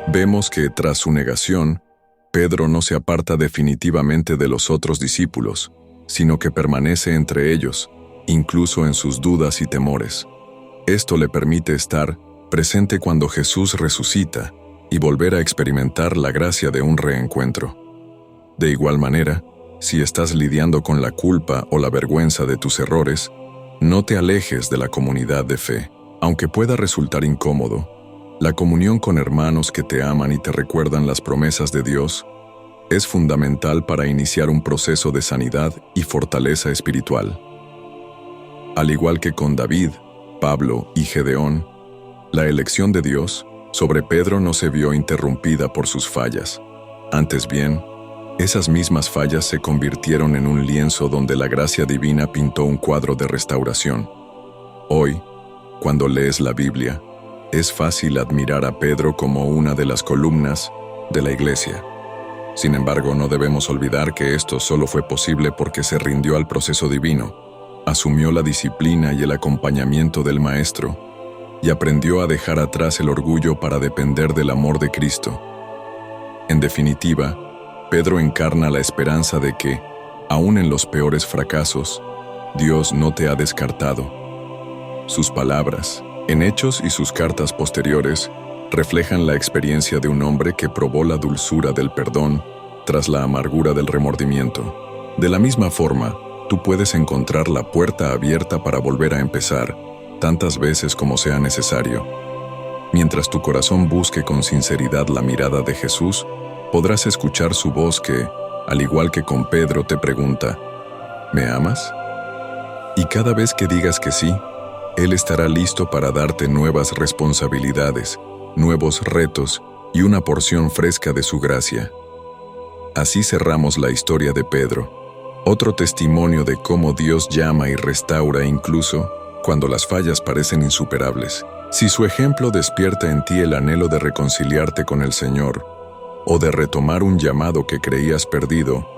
Vemos que, tras su negación, Pedro no se aparta definitivamente de los otros discípulos, sino que permanece entre ellos, incluso en sus dudas y temores. Esto le permite estar presente cuando Jesús resucita y volver a experimentar la gracia de un reencuentro. De igual manera, si estás lidiando con la culpa o la vergüenza de tus errores, no te alejes de la comunidad de fe. Aunque pueda resultar incómodo, la comunión con hermanos que te aman y te recuerdan las promesas de Dios es fundamental para iniciar un proceso de sanidad y fortaleza espiritual. Al igual que con David, Pablo y Gedeón, la elección de Dios sobre Pedro no se vio interrumpida por sus fallas. Antes bien, esas mismas fallas se convirtieron en un lienzo donde la gracia divina pintó un cuadro de restauración. Hoy, cuando lees la Biblia, es fácil admirar a Pedro como una de las columnas de la iglesia. Sin embargo, no debemos olvidar que esto solo fue posible porque se rindió al proceso divino, asumió la disciplina y el acompañamiento del Maestro, y aprendió a dejar atrás el orgullo para depender del amor de Cristo. En definitiva, Pedro encarna la esperanza de que, aun en los peores fracasos, Dios no te ha descartado. Sus palabras, en Hechos y sus cartas posteriores, reflejan la experiencia de un hombre que probó la dulzura del perdón tras la amargura del remordimiento. De la misma forma, tú puedes encontrar la puerta abierta para volver a empezar, tantas veces como sea necesario. Mientras tu corazón busque con sinceridad la mirada de Jesús, podrás escuchar su voz que, al igual que con Pedro, te pregunta: ¿me amas? Y cada vez que digas que sí, Él estará listo para darte nuevas responsabilidades, nuevos retos y una porción fresca de su gracia. Así cerramos la historia de Pedro, otro testimonio de cómo Dios llama y restaura incluso cuando las fallas parecen insuperables. Si su ejemplo despierta en ti el anhelo de reconciliarte con el Señor o de retomar un llamado que creías perdido,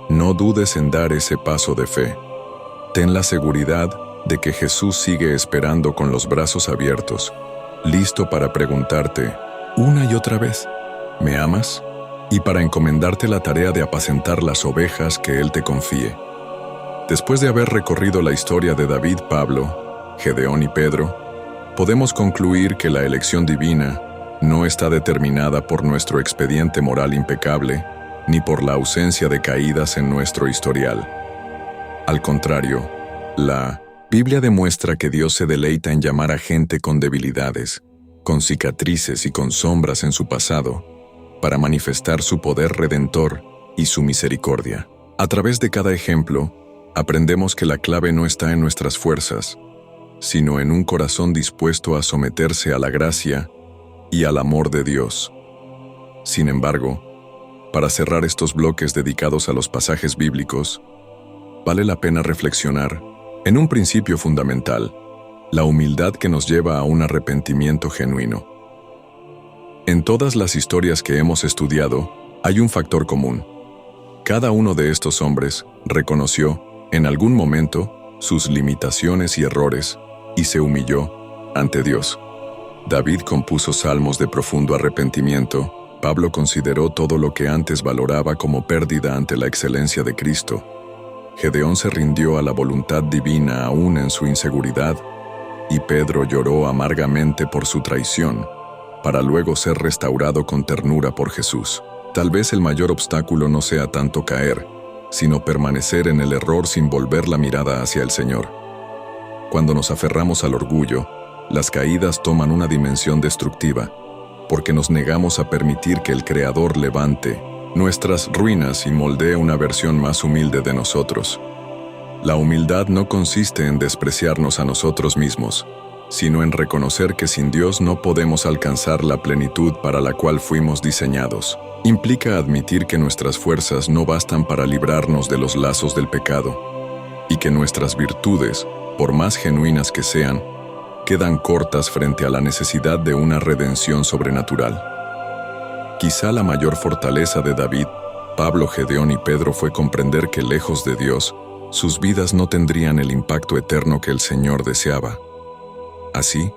no dudes en dar ese paso de fe. Ten la seguridad de que Jesús sigue esperando con los brazos abiertos, listo para preguntarte una y otra vez: ¿me amas? Y para encomendarte la tarea de apacentar las ovejas que Él te confíe. Después de haber recorrido la historia de David, Pablo, Gedeón y Pedro, podemos concluir que la elección divina no está determinada por nuestro expediente moral impecable, ni por la ausencia de caídas en nuestro historial. Al contrario, la Biblia demuestra que Dios se deleita en llamar a gente con debilidades, con cicatrices y con sombras en su pasado, para manifestar su poder redentor y su misericordia. A través de cada ejemplo, aprendemos que la clave no está en nuestras fuerzas, sino en un corazón dispuesto a someterse a la gracia y al amor de Dios. Sin embargo, para cerrar estos bloques dedicados a los pasajes bíblicos, vale la pena reflexionar en un principio fundamental: la humildad que nos lleva a un arrepentimiento genuino. En todas las historias que hemos estudiado, hay un factor común. Cada uno de estos hombres reconoció, en algún momento, sus limitaciones y errores, y se humilló ante Dios. David compuso salmos de profundo arrepentimiento. Pablo consideró todo lo que antes valoraba como pérdida ante la excelencia de Cristo. Gedeón se rindió a la voluntad divina aún en su inseguridad, y Pedro lloró amargamente por su traición, para luego ser restaurado con ternura por Jesús. Tal vez el mayor obstáculo no sea tanto caer, sino permanecer en el error sin volver la mirada hacia el Señor. Cuando nos aferramos al orgullo, las caídas toman una dimensión destructiva, porque nos negamos a permitir que el Creador levante nuestras ruinas y moldee una versión más humilde de nosotros. La humildad no consiste en despreciarnos a nosotros mismos, sino en reconocer que sin Dios no podemos alcanzar la plenitud para la cual fuimos diseñados. Implica admitir que nuestras fuerzas no bastan para librarnos de los lazos del pecado, y que nuestras virtudes, por más genuinas que sean, quedan cortas frente a la necesidad de una redención sobrenatural. Quizá la mayor fortaleza de David, Pablo, Gedeón y Pedro fue comprender que lejos de Dios, sus vidas no tendrían el impacto eterno que el Señor deseaba. Así,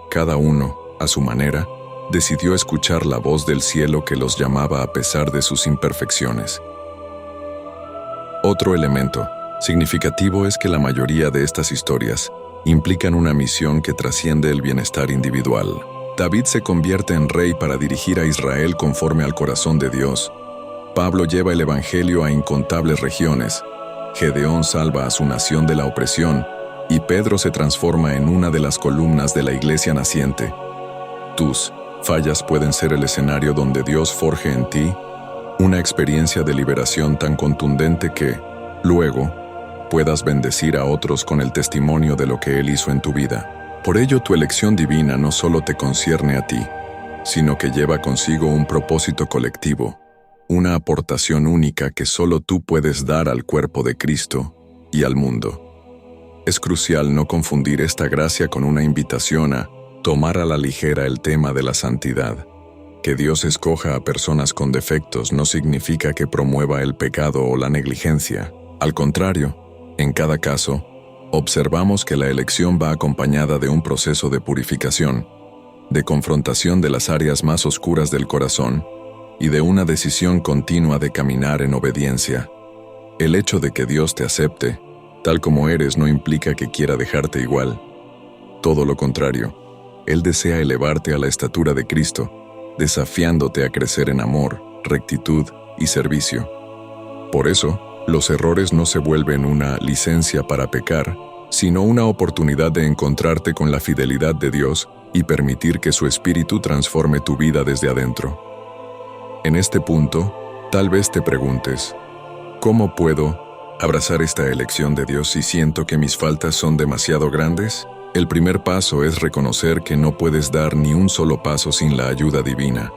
cada uno, a su manera, decidió escuchar la voz del cielo que los llamaba a pesar de sus imperfecciones. Otro elemento significativo es que la mayoría de estas historias implican una misión que trasciende el bienestar individual. David se convierte en rey para dirigir a Israel conforme al corazón de Dios. Pablo lleva el evangelio a incontables regiones. Gedeón salva a su nación de la opresión y Pedro se transforma en una de las columnas de la iglesia naciente. Tus fallas pueden ser el escenario donde Dios forje en ti una experiencia de liberación tan contundente que, luego, puedas bendecir a otros con el testimonio de lo que Él hizo en tu vida. Por ello, tu elección divina no solo te concierne a ti, sino que lleva consigo un propósito colectivo, una aportación única que solo tú puedes dar al cuerpo de Cristo y al mundo. Es crucial no confundir esta gracia con una invitación a tomar a la ligera el tema de la santidad. Que Dios escoja a personas con defectos no significa que promueva el pecado o la negligencia. Al contrario, en cada caso, observamos que la elección va acompañada de un proceso de purificación, de confrontación de las áreas más oscuras del corazón y de una decisión continua de caminar en obediencia. El hecho de que Dios te acepte, tal como eres, no implica que quiera dejarte igual. Todo lo contrario, Él desea elevarte a la estatura de Cristo, desafiándote a crecer en amor, rectitud y servicio. Por eso, los errores no se vuelven una licencia para pecar, sino una oportunidad de encontrarte con la fidelidad de Dios y permitir que su Espíritu transforme tu vida desde adentro. En este punto, tal vez te preguntes, ¿cómo puedo abrazar esta elección de Dios si siento que mis faltas son demasiado grandes? El primer paso es reconocer que no puedes dar ni un solo paso sin la ayuda divina.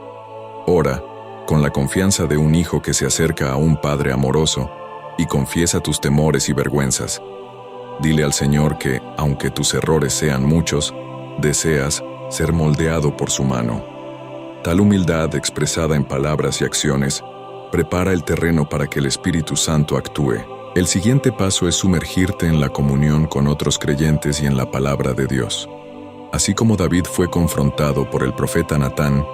Ora, con la confianza de un hijo que se acerca a un padre amoroso, y confiesa tus temores y vergüenzas. Dile al Señor que, aunque tus errores sean muchos, deseas ser moldeado por su mano. Tal humildad expresada en palabras y acciones prepara el terreno para que el Espíritu Santo actúe. El siguiente paso es sumergirte en la comunión con otros creyentes y en la palabra de Dios. Así como David fue confrontado por el profeta Natán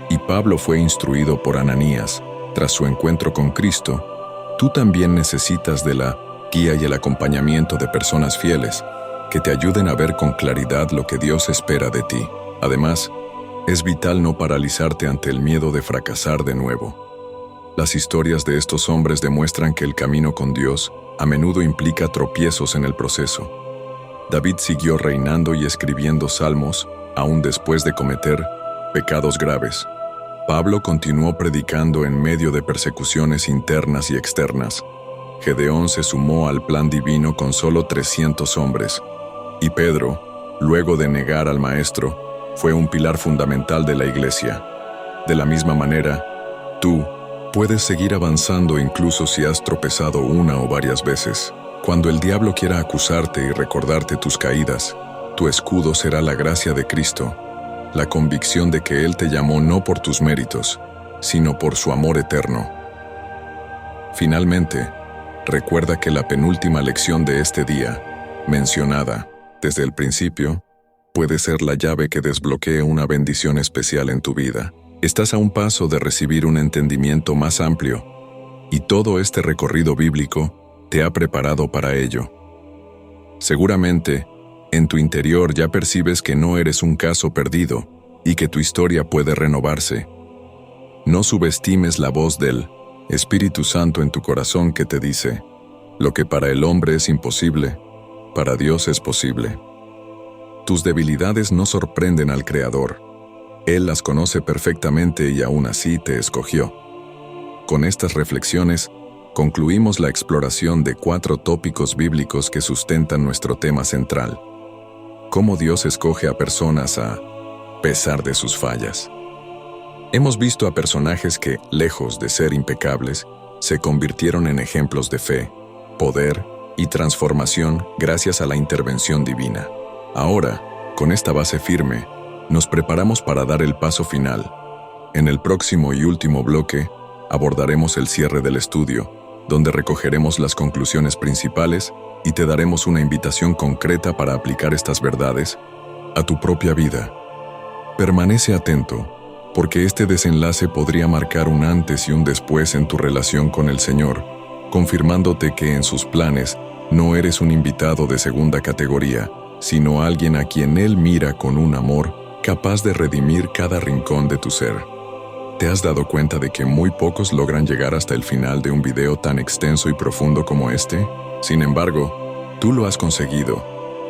y Pablo fue instruido por Ananías tras su encuentro con Cristo, tú también necesitas de la guía y el acompañamiento de personas fieles que te ayuden a ver con claridad lo que Dios espera de ti. Además, es vital no paralizarte ante el miedo de fracasar de nuevo. Las historias de estos hombres demuestran que el camino con Dios a menudo implica tropiezos en el proceso. David siguió reinando y escribiendo salmos, aún después de cometer pecados graves. Pablo continuó predicando en medio de persecuciones internas y externas. Gedeón se sumó al plan divino con solo 300 hombres. Y Pedro, luego de negar al Maestro, fue un pilar fundamental de la iglesia. De la misma manera, tú puedes seguir avanzando incluso si has tropezado una o varias veces. Cuando el diablo quiera acusarte y recordarte tus caídas, tu escudo será la gracia de Cristo, la convicción de que Él te llamó no por tus méritos, sino por su amor eterno. Finalmente, recuerda que la penúltima lección de este día, mencionada desde el principio, puede ser la llave que desbloquee una bendición especial en tu vida. Estás a un paso de recibir un entendimiento más amplio, y todo este recorrido bíblico te ha preparado para ello. Seguramente, en tu interior ya percibes que no eres un caso perdido y que tu historia puede renovarse. No subestimes la voz del Espíritu Santo en tu corazón que te dice, lo que para el hombre es imposible, para Dios es posible. Tus debilidades no sorprenden al Creador. Él las conoce perfectamente y aún así te escogió. Con estas reflexiones, concluimos la exploración de 4 tópicos bíblicos que sustentan nuestro tema central. Cómo Dios escoge a personas a pesar de sus fallas. Hemos visto a personajes que, lejos de ser impecables, se convirtieron en ejemplos de fe, poder y transformación gracias a la intervención divina. Ahora, con esta base firme, nos preparamos para dar el paso final, En el próximo y último bloque, abordaremos el cierre del estudio, donde recogeremos las conclusiones principales y te daremos una invitación concreta para aplicar estas verdades a tu propia vida. Permanece atento, porque este desenlace podría marcar un antes y un después en tu relación con el Señor, confirmándote que en sus planes no eres un invitado de segunda categoría, sino alguien a quien Él mira con un amor capaz de redimir cada rincón de tu ser. ¿Te has dado cuenta de que muy pocos logran llegar hasta el final de un video tan extenso y profundo como este? Sin embargo, tú lo has conseguido,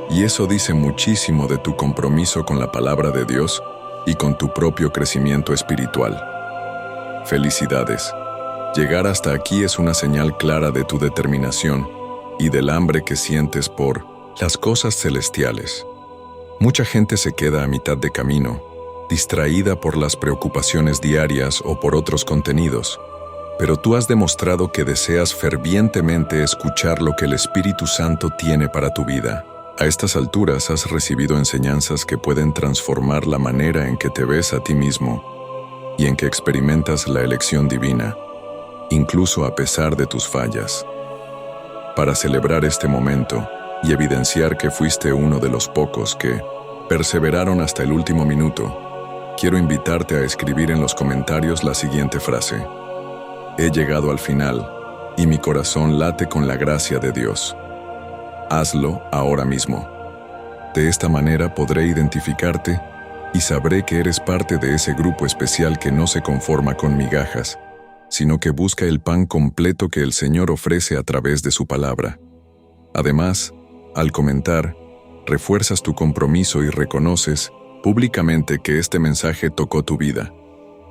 y eso dice muchísimo de tu compromiso con la palabra de Dios y con tu propio crecimiento espiritual. Felicidades. Llegar hasta aquí es una señal clara de tu determinación y del hambre que sientes por las cosas celestiales. Mucha gente se queda a mitad de camino, distraída por las preocupaciones diarias o por otros contenidos, pero tú has demostrado que deseas fervientemente escuchar lo que el Espíritu Santo tiene para tu vida. A estas alturas has recibido enseñanzas que pueden transformar la manera en que te ves a ti mismo y en que experimentas la elección divina, incluso a pesar de tus fallas. Para celebrar este momento y evidenciar que fuiste uno de los pocos que perseveraron hasta el último minuto, quiero invitarte a escribir en los comentarios la siguiente frase: he llegado al final y mi corazón late con la gracia de Dios. Hazlo ahora mismo. De esta manera podré identificarte y sabré que eres parte de ese grupo especial que no se conforma con migajas, sino que busca el pan completo que el Señor ofrece a través de su palabra. Además, al comentar, refuerzas tu compromiso y reconoces públicamente que este mensaje tocó tu vida,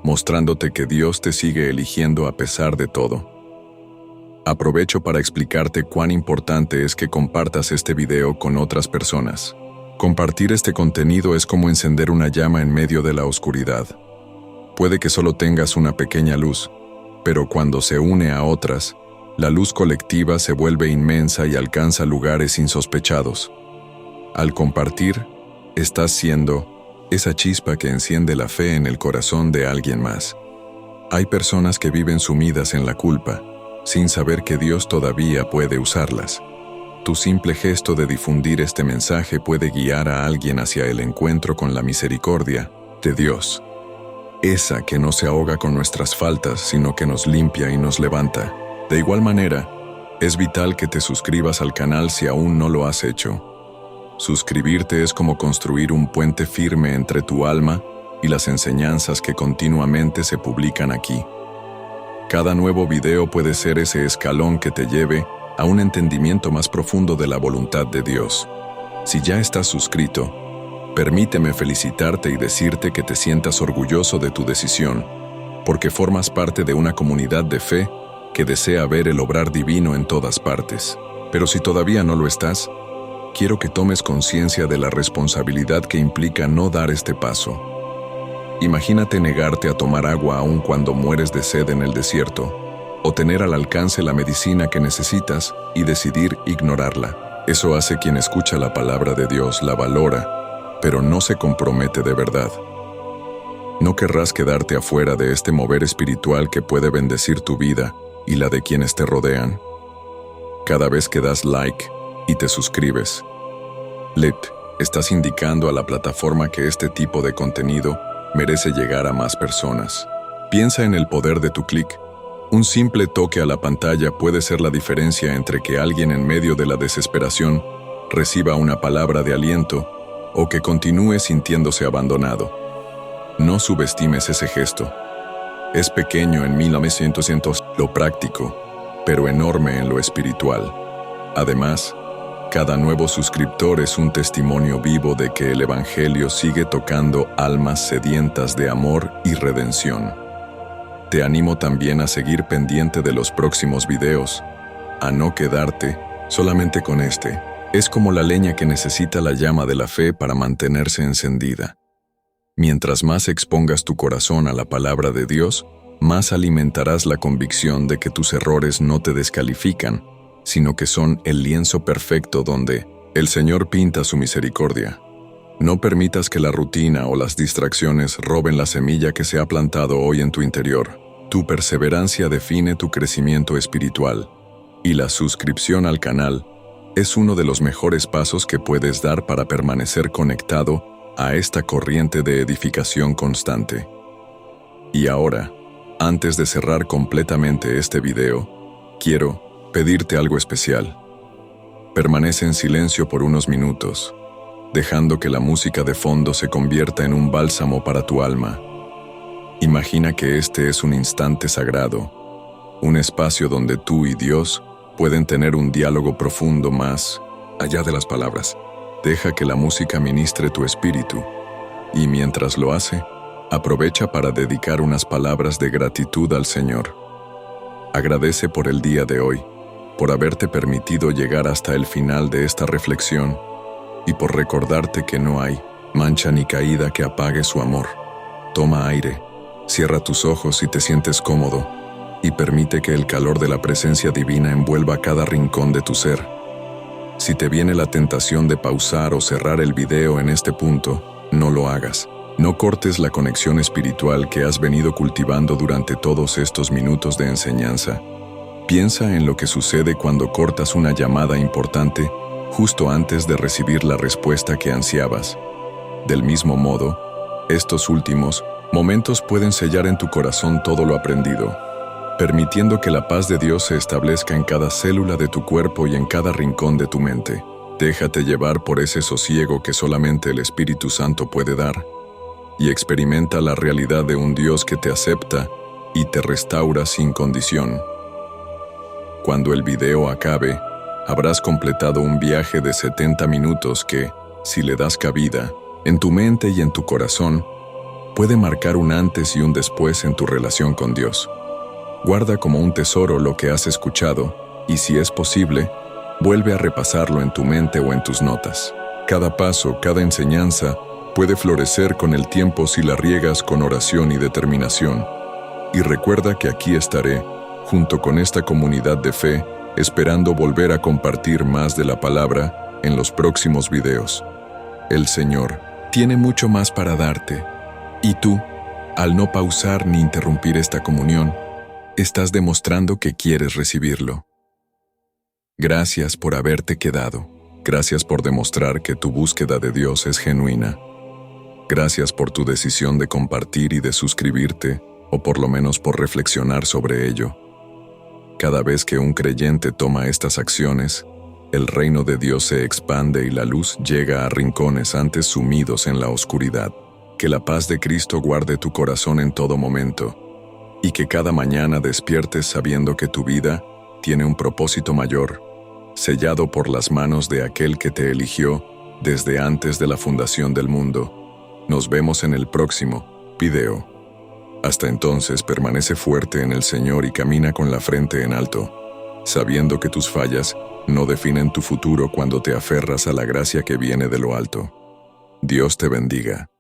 mostrándote que Dios te sigue eligiendo a pesar de todo. Aprovecho para explicarte cuán importante es que compartas este video con otras personas. Compartir este contenido es como encender una llama en medio de la oscuridad. Puede que solo tengas una pequeña luz, pero cuando se une a otras, la luz colectiva se vuelve inmensa y alcanza lugares insospechados. Al compartir, estás siendo esa chispa que enciende la fe en el corazón de alguien más. Hay personas que viven sumidas en la culpa, sin saber que Dios todavía puede usarlas. Tu simple gesto de difundir este mensaje puede guiar a alguien hacia el encuentro con la misericordia de Dios. Esa que no se ahoga con nuestras faltas, sino que nos limpia y nos levanta. De igual manera, es vital que te suscribas al canal si aún no lo has hecho. Suscribirte es como construir un puente firme entre tu alma y las enseñanzas que continuamente se publican aquí. Cada nuevo video puede ser ese escalón que te lleve a un entendimiento más profundo de la voluntad de Dios. Si ya estás suscrito, permíteme felicitarte y decirte que te sientas orgulloso de tu decisión, porque formas parte de una comunidad de fe que desea ver el obrar divino en todas partes. Pero si todavía no lo estás, quiero que tomes conciencia de la responsabilidad que implica no dar este paso. Imagínate negarte a tomar agua aun cuando mueres de sed en el desierto, o tener al alcance la medicina que necesitas y decidir ignorarla. Eso hace quien escucha la palabra de Dios, la valora, pero no se compromete de verdad. No querrás quedarte afuera de este mover espiritual que puede bendecir tu vida y la de quienes te rodean. Cada vez que das like y te suscribes, estás indicando a la plataforma que este tipo de contenido merece llegar a más personas. Piensa en el poder de tu clic. Un simple toque a la pantalla puede ser la diferencia entre que alguien en medio de la desesperación reciba una palabra de aliento o que continúe sintiéndose abandonado. No subestimes ese gesto. Es pequeño en 1900 lo práctico, pero enorme en lo espiritual. Además, cada nuevo suscriptor es un testimonio vivo de que el Evangelio sigue tocando almas sedientas de amor y redención. Te animo también a seguir pendiente de los próximos videos, a no quedarte solamente con este. Es como la leña que necesita la llama de la fe para mantenerse encendida. Mientras más expongas tu corazón a la palabra de Dios, más alimentarás la convicción de que tus errores no te descalifican, sino que son el lienzo perfecto donde el Señor pinta su misericordia. No permitas que la rutina o las distracciones roben la semilla que se ha plantado hoy en tu interior. Tu perseverancia define tu crecimiento espiritual, y la suscripción al canal es uno de los mejores pasos que puedes dar para permanecer conectado a esta corriente de edificación constante. Y ahora, antes de cerrar completamente este video, quiero pedirte algo especial. Permanece en silencio por unos minutos, dejando que la música de fondo se convierta en un bálsamo para tu alma. Imagina que este es un instante sagrado, un espacio donde tú y Dios pueden tener un diálogo profundo más allá de las palabras. Deja que la música ministre tu espíritu, y mientras lo hace, aprovecha para dedicar unas palabras de gratitud al Señor. Agradece por el día de hoy, por haberte permitido llegar hasta el final de esta reflexión, y por recordarte que no hay mancha ni caída que apague su amor. Toma aire, cierra tus ojos si te sientes cómodo, y permite que el calor de la presencia divina envuelva cada rincón de tu ser. Si te viene la tentación de pausar o cerrar el video en este punto, no lo hagas. No cortes la conexión espiritual que has venido cultivando durante todos estos minutos de enseñanza. Piensa en lo que sucede cuando cortas una llamada importante justo antes de recibir la respuesta que ansiabas. Del mismo modo, estos últimos momentos pueden sellar en tu corazón todo lo aprendido, permitiendo que la paz de Dios se establezca en cada célula de tu cuerpo y en cada rincón de tu mente. Déjate llevar por ese sosiego que solamente el Espíritu Santo puede dar, y experimenta la realidad de un Dios que te acepta y te restaura sin condición. Cuando el video acabe, habrás completado un viaje de 70 minutos que, si le das cabida, en tu mente y en tu corazón, puede marcar un antes y un después en tu relación con Dios. Guarda como un tesoro lo que has escuchado y, si es posible, vuelve a repasarlo en tu mente o en tus notas. Cada paso, cada enseñanza, puede florecer con el tiempo si la riegas con oración y determinación. Y recuerda que aquí estaré, junto con esta comunidad de fe, esperando volver a compartir más de la palabra en los próximos videos. El Señor tiene mucho más para darte, y tú, al no pausar ni interrumpir esta comunión, estás demostrando que quieres recibirlo. Gracias por haberte quedado. Gracias por demostrar que tu búsqueda de Dios es genuina. Gracias por tu decisión de compartir y de suscribirte, o por lo menos por reflexionar sobre ello. Cada vez que un creyente toma estas acciones, el reino de Dios se expande y la luz llega a rincones antes sumidos en la oscuridad. Que la paz de Cristo guarde tu corazón en todo momento, y que cada mañana despiertes sabiendo que tu vida tiene un propósito mayor, sellado por las manos de aquel que te eligió desde antes de la fundación del mundo. Nos vemos en el próximo video. Hasta entonces, permanece fuerte en el Señor y camina con la frente en alto, sabiendo que tus fallas no definen tu futuro cuando te aferras a la gracia que viene de lo alto. Dios te bendiga.